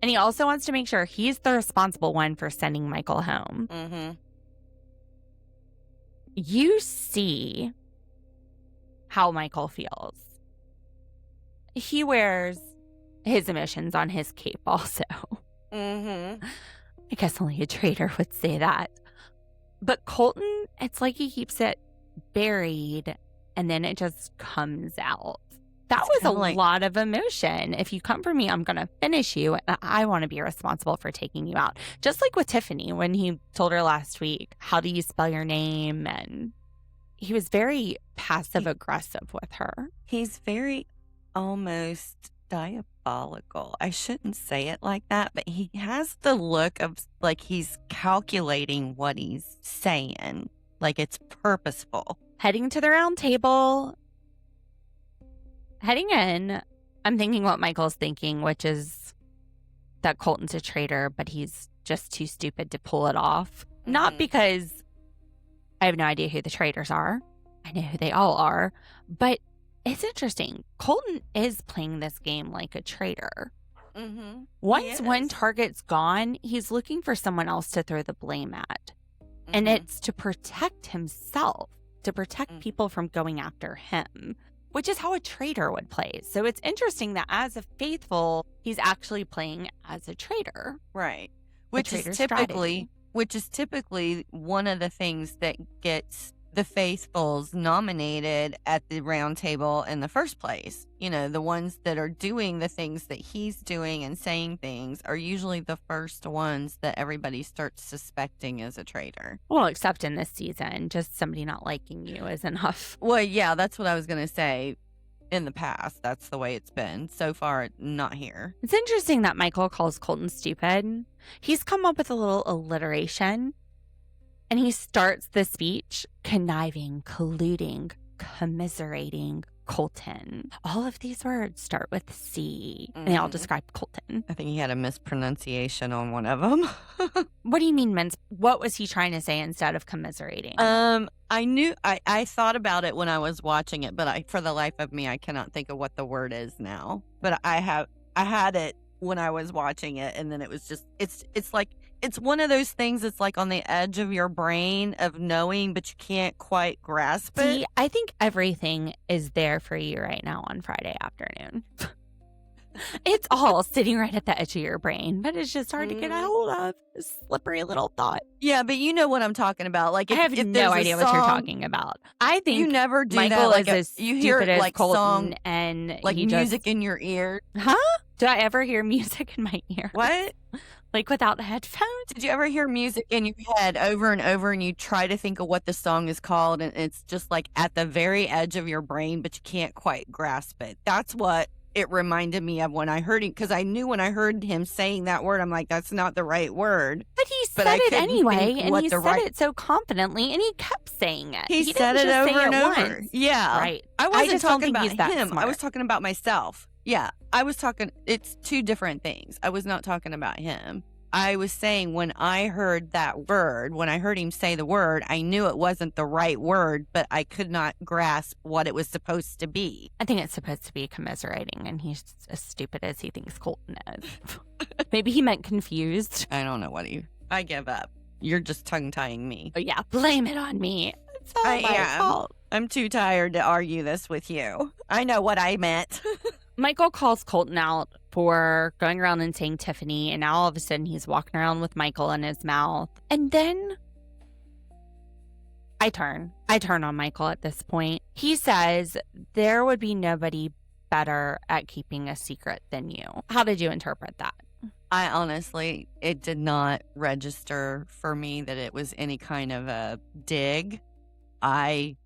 And he also wants to make sure he's the responsible one for sending Michael home. Mm-hmm. You see how Michael feels. He wears his emotions on his cape also. Mm-hmm. I guess only a traitor would say that. But Colton, it's like he keeps it buried and then it just comes out. That was a lot of emotion. If you come for me, I'm going to finish you. And I want to be responsible for taking you out. Just like with Tiffany, when he told her last week, how do you spell your name? And he was very passive aggressive with her. He's very almost diabolical. I shouldn't say it like that, but he has the look of like he's calculating what he's saying. Like it's purposeful. Heading to the round table. Heading in, I'm thinking what Michael's thinking, which is that Colton's a traitor, but he's just too stupid to pull it off. Not because I have no idea who the traitors are. I know who they all are. But it's interesting. Colton is playing this game like a traitor. Mm-hmm. Once one target's gone, he's looking for someone else to throw the blame at. And it's to protect himself, to protect people from going after him, which is how a traitor would play. So it's interesting that as a faithful, he's actually playing as a traitor. Right. Which is typically one of the things that gets the faithfuls nominated at the round table in the first place. You know, the ones that are doing the things that he's doing and saying things are usually the first ones that everybody starts suspecting as a traitor. Well, except in this season, just somebody not liking you is enough. Well, yeah, that's what I was going to say. In the past, that's the way it's been. So far, not here. It's interesting that Michael calls Colton stupid. He's come up with a little alliteration. And he starts the speech conniving, colluding, commiserating, Colton. All of these words start with C, and they all describe Colton. I think he had a mispronunciation on one of them. What do you mean, what was he trying to say instead of commiserating? I thought about it when I was watching it, but for the life of me, I cannot think of what the word is now. But I had it when I was watching it, and then it was just, it's like it's one of those things that's like on the edge of your brain of knowing, but you can't quite grasp it. See, I think everything is there for you right now on Friday afternoon. It's all sitting right at the edge of your brain, but it's just hard to get a hold of. A slippery little thought. Yeah, but you know what I'm talking about. Like, I have if no there's a idea what you're song- talking about. I think You never do Michael that. Like is as you hear stupid as like Colton, song, and like he music just, in your ear. huh? Do I ever hear music in my ear? What? Like without headphones? Did you ever hear music in your head over and over, and you try to think of what the song is called, and it's just like at the very edge of your brain, but you can't quite grasp it? That's what it reminded me of when I heard him, because I knew when I heard him saying that word, I'm like, that's not the right word. But he But said I it couldn't anyway, think and what he the said right- it so confidently, and he kept saying it. He didn't said it just say over and over. once. Yeah. Right. I wasn't just don't talking think about he's that him. I smart. was talking about myself. Yeah. I was talking, it's two different things. I was not talking about him. I was saying when I heard that word, when I heard him say the word, I knew it wasn't the right word, but I could not grasp what it was supposed to be. I think it's supposed to be commiserating, and he's as stupid as he thinks Colton is. Maybe he meant confused. I don't know I give up. You're just tongue-tying me. But yeah, blame it on me. It's all I my am. fault. I'm too tired to argue this with you. I know what I meant. Michael calls Colton out for going around and saying Tiffany, and now all of a sudden he's walking around with Michael in his mouth. And then I turn on Michael at this point. He says there would be nobody better at keeping a secret than you. How did you interpret that? I honestly, it did not register for me that it was any kind of a dig. I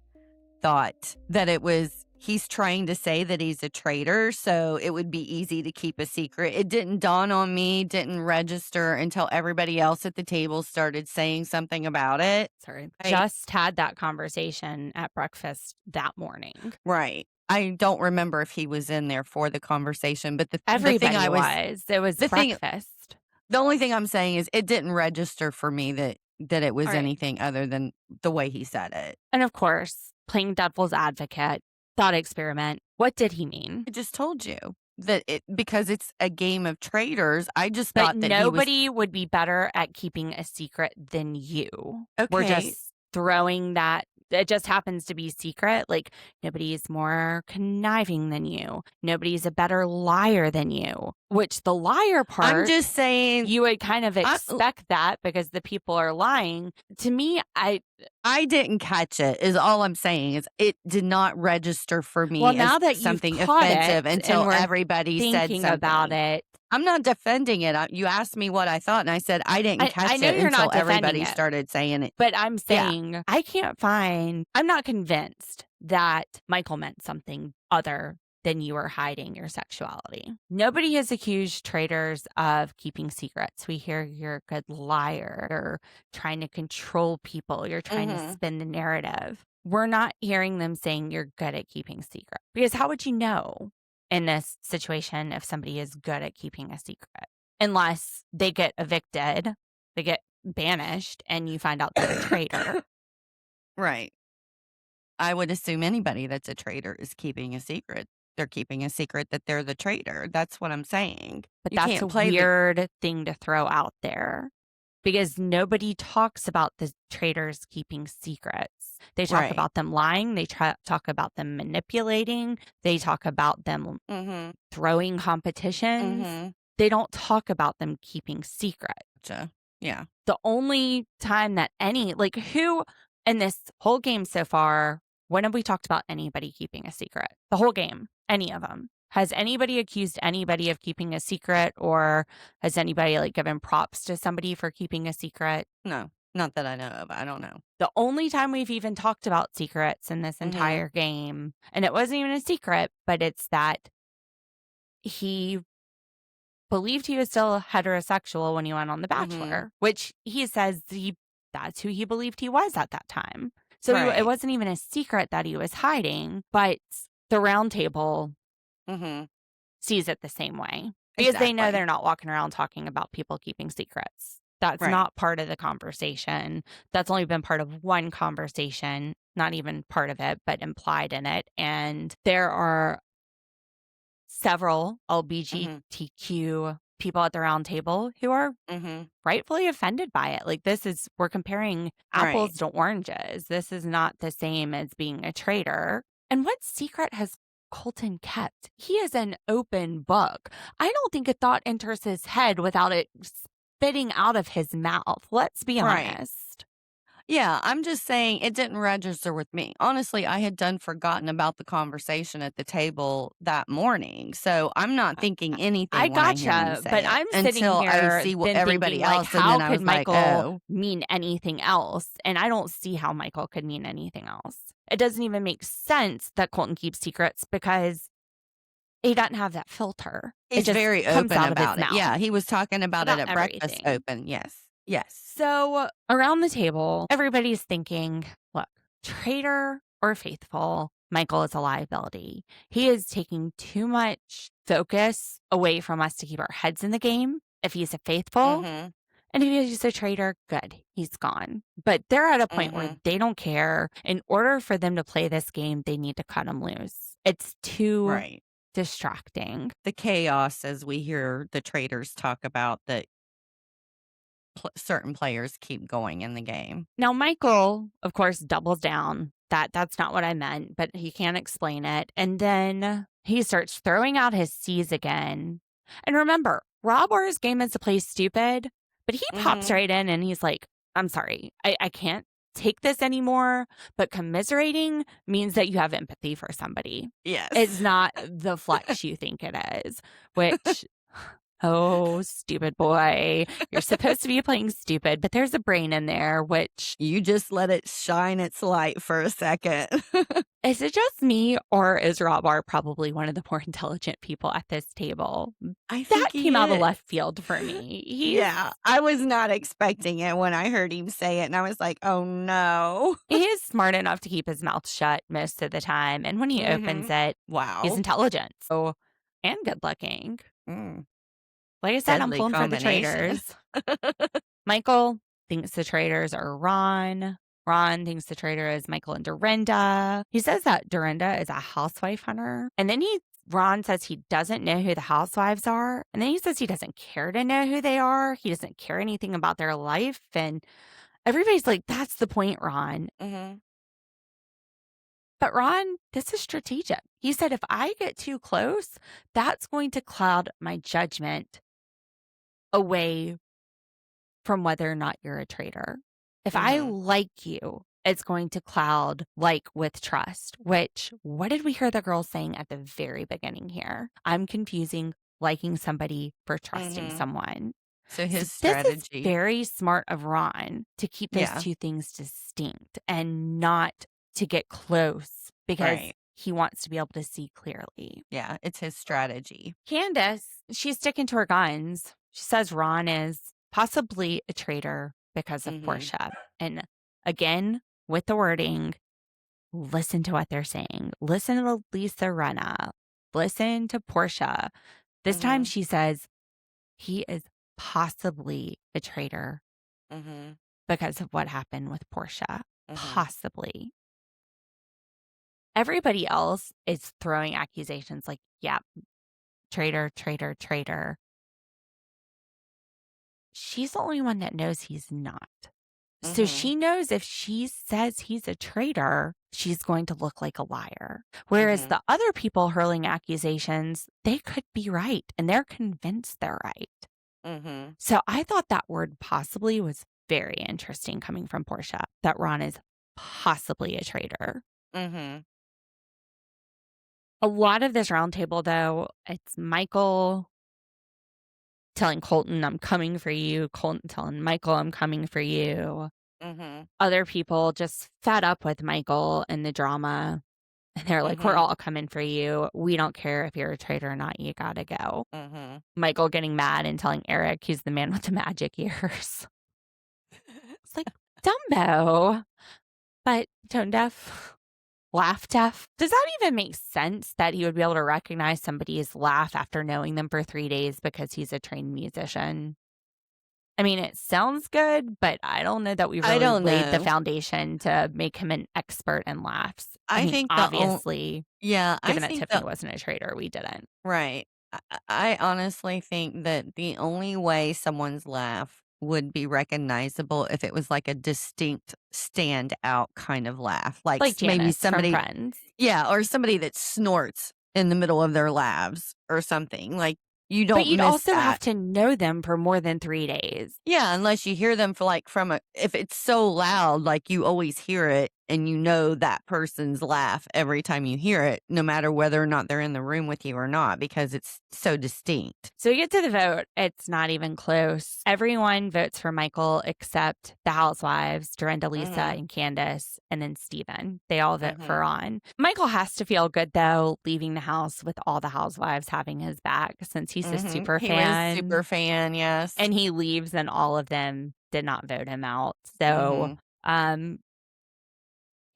thought that it was, he's trying to say that he's a traitor, so it would be easy to keep a secret. It didn't dawn on me, didn't register until everybody else at the table started saying something about it. Sorry. I- Just had that conversation at breakfast that morning. Right. I don't remember if he was in there for the conversation, but the Everybody thing I was. It was the thing- breakfast. The only thing I'm saying is it didn't register for me that it was All right. anything other than the way he said it. And of course, playing devil's advocate, thought experiment. What did he mean? I just told you that because it's a game of traitors. I just But thought that nobody would be better at keeping a secret than you. We're Okay. just throwing that. It just happens to be secret. Like, nobody's more conniving than you. Nobody's a better liar than you. Which the liar part, I'm just saying you would kind of expect that because the people are lying. To me, I didn't catch it. Is all I'm saying is it did not register for me. well, now as that you've something caught offensive it until and we're everybody said thinking something about it. I'm not defending it. You asked me what I thought, and I said I didn't catch I know it you're until not defending everybody it. started saying it. But I'm Yeah. saying I can't find, I'm not convinced that Michael meant something other than you were hiding your sexuality. Nobody has accused traitors of keeping secrets. We hear you're a good liar. You're trying to control people. You're trying to spin the narrative. We're not hearing them saying you're good at keeping secrets. Because how would you know in this situation if somebody is good at keeping a secret? Unless they get evicted, they get banished, and you find out they're a traitor. Right. I would assume anybody that's a traitor is keeping a secret. They're keeping a secret that they're the traitor. That's what I'm saying. But You that's can't a play the- weird thing to throw out there because nobody talks about the traitors keeping secrets. They talk Right. about them lying. They talk about them manipulating. They talk about them throwing competitions. They don't talk about them keeping secrets. Gotcha. Yeah. The only time that who in this whole game so far, when have we talked about anybody keeping a secret? The whole game, any of them. Has anybody accused anybody of keeping a secret, or has anybody given props to somebody for keeping a secret? No, not that I know of. I don't know. The only time we've even talked about secrets in this entire game, and it wasn't even a secret, but it's that he believed he was still heterosexual when he went on The Bachelor, which he says that's who he believed he was at that time. So Right. it wasn't even a secret that he was hiding, but the round table sees it the same way because they know Exactly. they're not walking around talking about people keeping secrets. That's Right. not part of the conversation. That's only been part of one conversation, not even part of it, but implied in it. And there are several LGBTQ people at the round table who are Mhm. rightfully offended by it. Like, we're comparing apples Right. to oranges. This is not the same as being a traitor. And what secret has Colton kept? He is an open book. I don't think a thought enters his head without it spitting out of his mouth. Let's be Right. honest. Yeah, I'm just saying it didn't register with me. Honestly, I had done forgotten about the conversation at the table that morning. So I'm not thinking I anything when I hear him gotcha, but say it I'm sitting until I here see what then thinking, everybody like, else. And how then I could was like, Michael oh, mean anything else? And I don't see how Michael could mean anything else. It doesn't even make sense that Colton keeps secrets because he doesn't have that filter. It he's just very comes open out of his about it. Yeah, mouth he was talking about it about at breakfast everything. open. Yes. Yes. So around the table, everybody's thinking, look, traitor or faithful, Michael is a liability. He is taking too much focus away from us to keep our heads in the game. If he's a faithful, Mm-hmm. and if he's a traitor, good, he's gone. But they're at a point where Mm-hmm. they don't care. In order for them to play this game, they need to cut him loose. It's too Right. distracting. The chaos, as we hear the traders talk about, that certain players keep going in the game. Now, Michael, of course, doubles down that that's not what I meant, but he can't explain it. And then he starts throwing out his C's again. And remember, Rob Orr's game is to play stupid, but he pops Mm-hmm. right in and he's like, I'm sorry, I can't take this anymore. But commiserating means that you have empathy for somebody. Yes. It's not the flex you think it is, which, oh, stupid boy. You're supposed to be playing stupid, but there's a brain in there, which, You just let it shine its light for a second. is it just me or is Rob R probably one of the more intelligent people at this table? I That think he came out of is. left field for me. Yeah, I was not expecting it when I heard him say it, and I was like, "Oh no!" He is smart enough to keep his mouth shut most of the time, and when he opens it, he's Wow. intelligent. So, and good looking. Mm, Like I said, I'm deadly pulling for the combination. traitors. Michael thinks the traitors are Ron. Ron thinks the traitor is Michael and Dorinda. He says that Dorinda is a housewife hunter. And then Ron says he doesn't know who the housewives are. And then he says he doesn't care to know who they are. He doesn't care anything about their life. And everybody's like, that's the point, Ron. Mm-hmm. But Ron, this is strategic. He said, if I get too close, that's going to cloud my judgment away from whether or not you're a traitor. If I like you, it's going to cloud like with trust, which, what did we hear the girls saying at the very beginning here? I'm confusing liking somebody for trusting someone. So his This strategy. is very smart of Ron to keep those Yeah. two things distinct and not to get close because Right. he wants to be able to see clearly. Yeah, it's his strategy. Candice, she's sticking to her guns. She says Ron is possibly a traitor because of Portia. And again, with the wording, listen to what they're saying. Listen to Lisa Renna. Listen to Portia. This time she says he is possibly a traitor because of what happened with Portia. Possibly. Everybody else is throwing accusations like, yeah, traitor, traitor, traitor. She's the only one that knows he's not. So she knows if she says he's a traitor, she's going to look like a liar. Whereas the other people hurling accusations, they could be right and they're convinced they're right. So I thought that word possibly was very interesting coming from Portia, that Ron is possibly a traitor. A lot of this roundtable, though, it's Michael telling Colton, I'm coming for you. Colton telling Michael, I'm coming for you. Other people just fed up with Michael and the drama. And they're like, we're all coming for you. We don't care if you're a traitor or not. You got to go. Michael getting mad and telling Eric he's the man with the magic ears. It's like, Dumbo. But tone deaf, laugh deaf. Does that even make sense that he would be able to recognize somebody's laugh after knowing them for 3 days because he's a trained musician? I mean, it sounds good, but I don't know that we I really don't laid the know. foundation to make him an expert in laughs. I mean, think obviously, yeah, I given that think Tiffany wasn't a traitor, we didn't. right. I honestly think that the only way someone's laugh would be recognizable if it was like a distinct standout kind of laugh. Like Like maybe Janice from somebody, Friends. yeah, or somebody that snorts in the middle of their laughs or something. Like you But don't you'd miss also have that. to know them for more than 3 days. Yeah, unless you hear them for like from a, if it's so loud, like you always hear it and you know that person's laugh every time you hear it, no matter whether or not they're in the room with you or not, because it's so distinct. So we get to the vote. It's not even close. Everyone votes for Michael except the housewives, Dorinda, Lisa, Mhm. and Candice, and then Steven. They all vote for Mhm. Ron. Michael has to feel good, though, leaving the house with all the housewives having his back since he's a super He was fan. super fan, yes. And he leaves, and all of them did not vote him out. So, Mhm.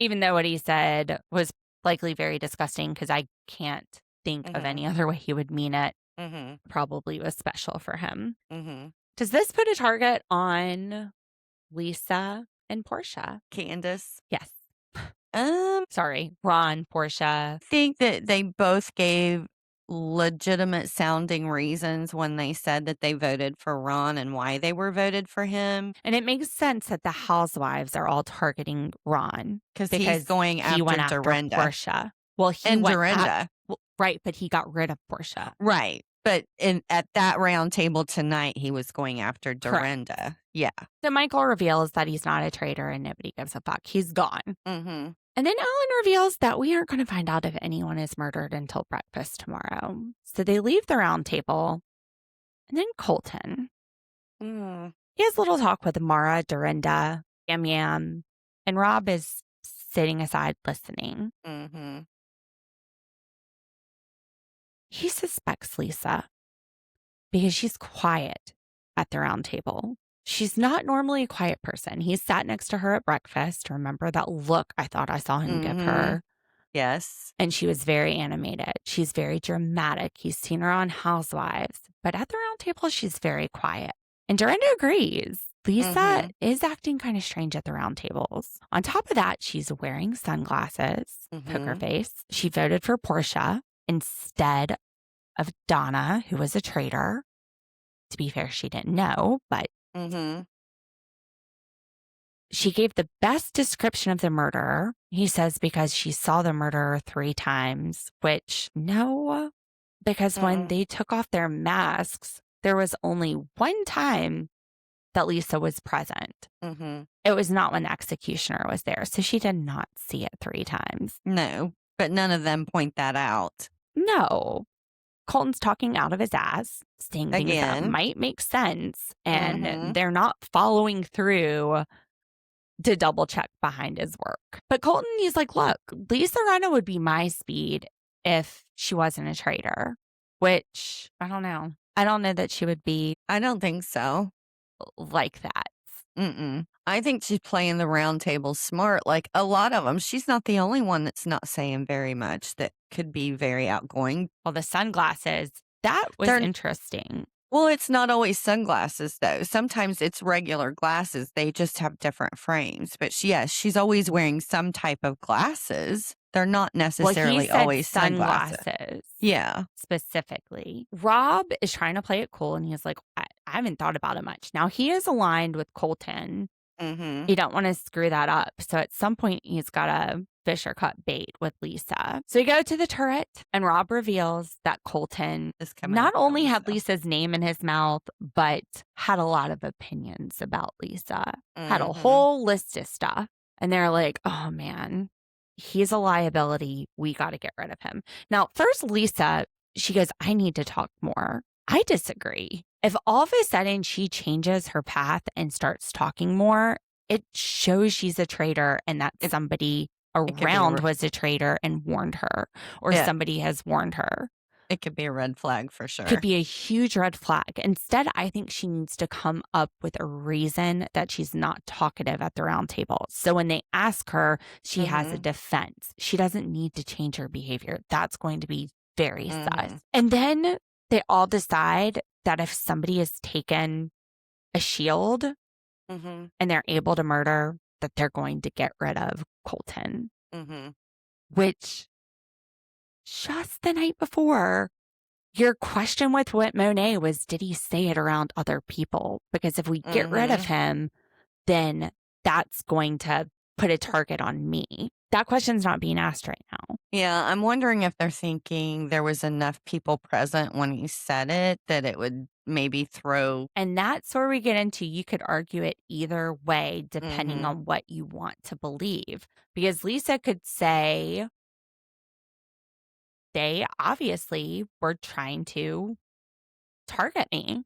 even though what he said was likely very disgusting, because I can't think of any Mhm. other way he would mean it, Mhm. probably was special for him. Mhm. Does this put a target on Lisa and Portia? Candice. Yes. Sorry. Ron, Portia. Think that they both gave legitimate sounding reasons when they said that they voted for Ron and why they were voted for him. And it makes sense that the housewives are all targeting Ron Because he's because going he went after after Dorinda. Portia. Well, he And went Dorinda. right, but he got rid of Portia. Right. But at that round table tonight, he was going after Dorinda. Yeah. So Michael reveals that he's not a traitor and nobody gives a fuck. He's gone. Mm-hmm. And then Ellen reveals that we aren't going to find out if anyone is murdered until breakfast tomorrow. So they leave the round table. And then Colton. Mm. He has a little talk with Mara, Dorinda, YamYam, and Rob is sitting aside listening. Mm-hmm. He suspects Lisa because she's quiet at the round table. She's not normally a quiet person. He sat next to her at breakfast. Remember that look I thought I saw him give her? Yes. And she was very animated. She's very dramatic. He's seen her on Housewives, but at the round table, she's very quiet. And Dorinda agrees. Lisa is acting kind of strange at the round tables. On top of that, she's wearing sunglasses, poker face. She voted for Portia instead of Donna, who was a traitor. To be fair, she didn't know, but she gave the best description of the murderer. He says because she saw the murderer 3 times, which no, because when they took off their masks, there was only one time that Lisa was present. It was not when the executioner was there. So she did not see it 3 times. No, but none of them point that out. No. Colton's talking out of his ass, saying things that might make sense, and they're not following through to double check behind his work. But Colton, he's like, look, Lisa Rinna would be my speed if she wasn't a traitor, which I don't know. I don't know that she would be I don't think so. like that. I think she's playing the round table smart. Like a lot of them, she's not the only one that's not saying very much that could be very outgoing. Well, the sunglasses, that was interesting. Well, it's not always sunglasses, though. Sometimes it's regular glasses. They just have different frames. But yes, she's always wearing some type of glasses. They're not necessarily he said always sunglasses. Yeah. Specifically. Rob is trying to play it cool, and he's like, I haven't thought about it much. Now, he is aligned with Colton. You don't want to screw that up. So at some point, he's got to fish or cut bait with Lisa. So we go to the turret, and Rob reveals that Colton not only had Lisa's name in his mouth, but had a lot of opinions about Lisa, had a whole list of stuff. And they're like, oh man, he's a liability. We got to get rid of him. Now, first, Lisa, she goes, I need to talk more. I disagree. If all of a sudden she changes her path and starts talking more, it shows she's a traitor and that somebody around was a traitor and warned her, or somebody has warned her. It could be a red flag for sure. Could be a huge red flag. Instead, I think she needs to come up with a reason that she's not talkative at the round table. So when they ask her, she has a defense. She doesn't need to change her behavior. That's going to be very sus. And then they all decide that if somebody has taken a shield and they're able to murder, that they're going to get rid of Colton. Which just the night before, Your question with what Monet was, did he say it around other people? Because if we get rid of him, then that's going to put a target on me. That question's not being asked right now. Yeah, I'm wondering if they're thinking there was enough people present when he said it that it would maybe throw. And that's where we get into, you could argue it either way, depending on what you want to believe. Because Lisa could say they obviously were trying to target me.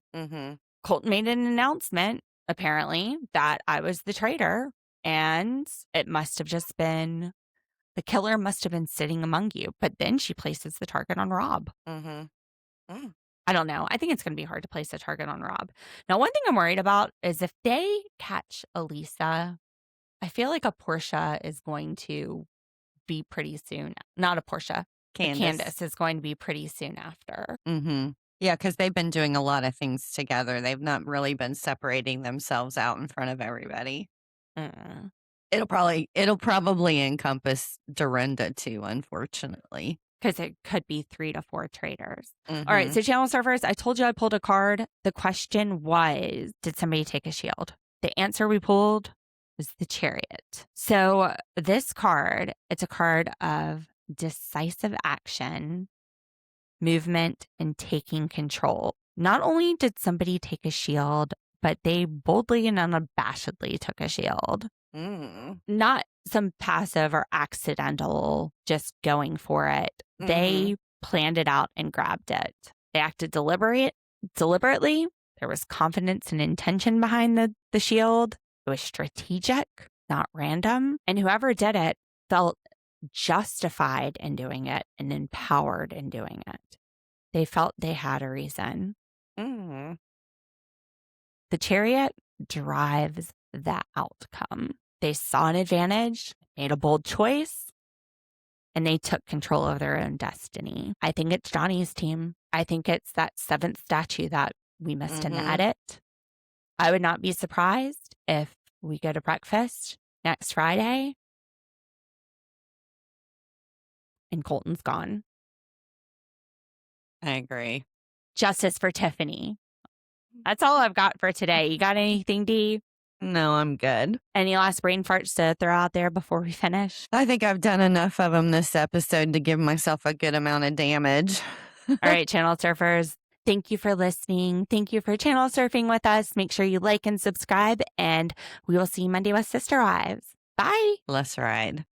Colton made an announcement, apparently, that I was the traitor. And it must have just been, the killer must have been sitting among you. But then she places the target on Rob. I don't know. I think it's going to be hard to place a target on Rob. Now, one thing I'm worried about is if they catch Elisa, I feel like a Portia is going to be pretty soon. Not a Portia. Candice is going to be pretty soon after. Yeah, because they've been doing a lot of things together. They've not really been separating themselves out in front of everybody. It'll probably encompass Dorinda too, unfortunately. Because it could be 3 to 4 traitors. All right, so channel surfers, I told you I pulled a card. The question was, did somebody take a shield? The answer we pulled was the Chariot. So this card, it's a card of decisive action, movement, and taking control. Not only did somebody take a shield, but they boldly and unabashedly took a shield. Not some passive or accidental, just going for it. They planned it out and grabbed it. They acted deliberately. There was confidence and intention behind the shield. It was strategic, not random. And whoever did it felt justified in doing it and empowered in doing it. They felt they had a reason. The Chariot drives that outcome. They saw an advantage, made a bold choice, and they took control of their own destiny. I think it's Johnny's team. I think it's that 7th statue that we missed in the edit. I would not be surprised if we go to breakfast next Friday and Colton's gone. I agree. Justice for Tiffany. That's all I've got for today. You got anything, Dee? No, I'm good. Any last brain farts to throw out there before we finish? I think I've done enough of them this episode to give myself a good amount of damage. All right, channel surfers, thank you for listening. Thank you for channel surfing with us. Make sure you like and subscribe, and we will see you Monday with Sister Wives. Bye. Let's ride.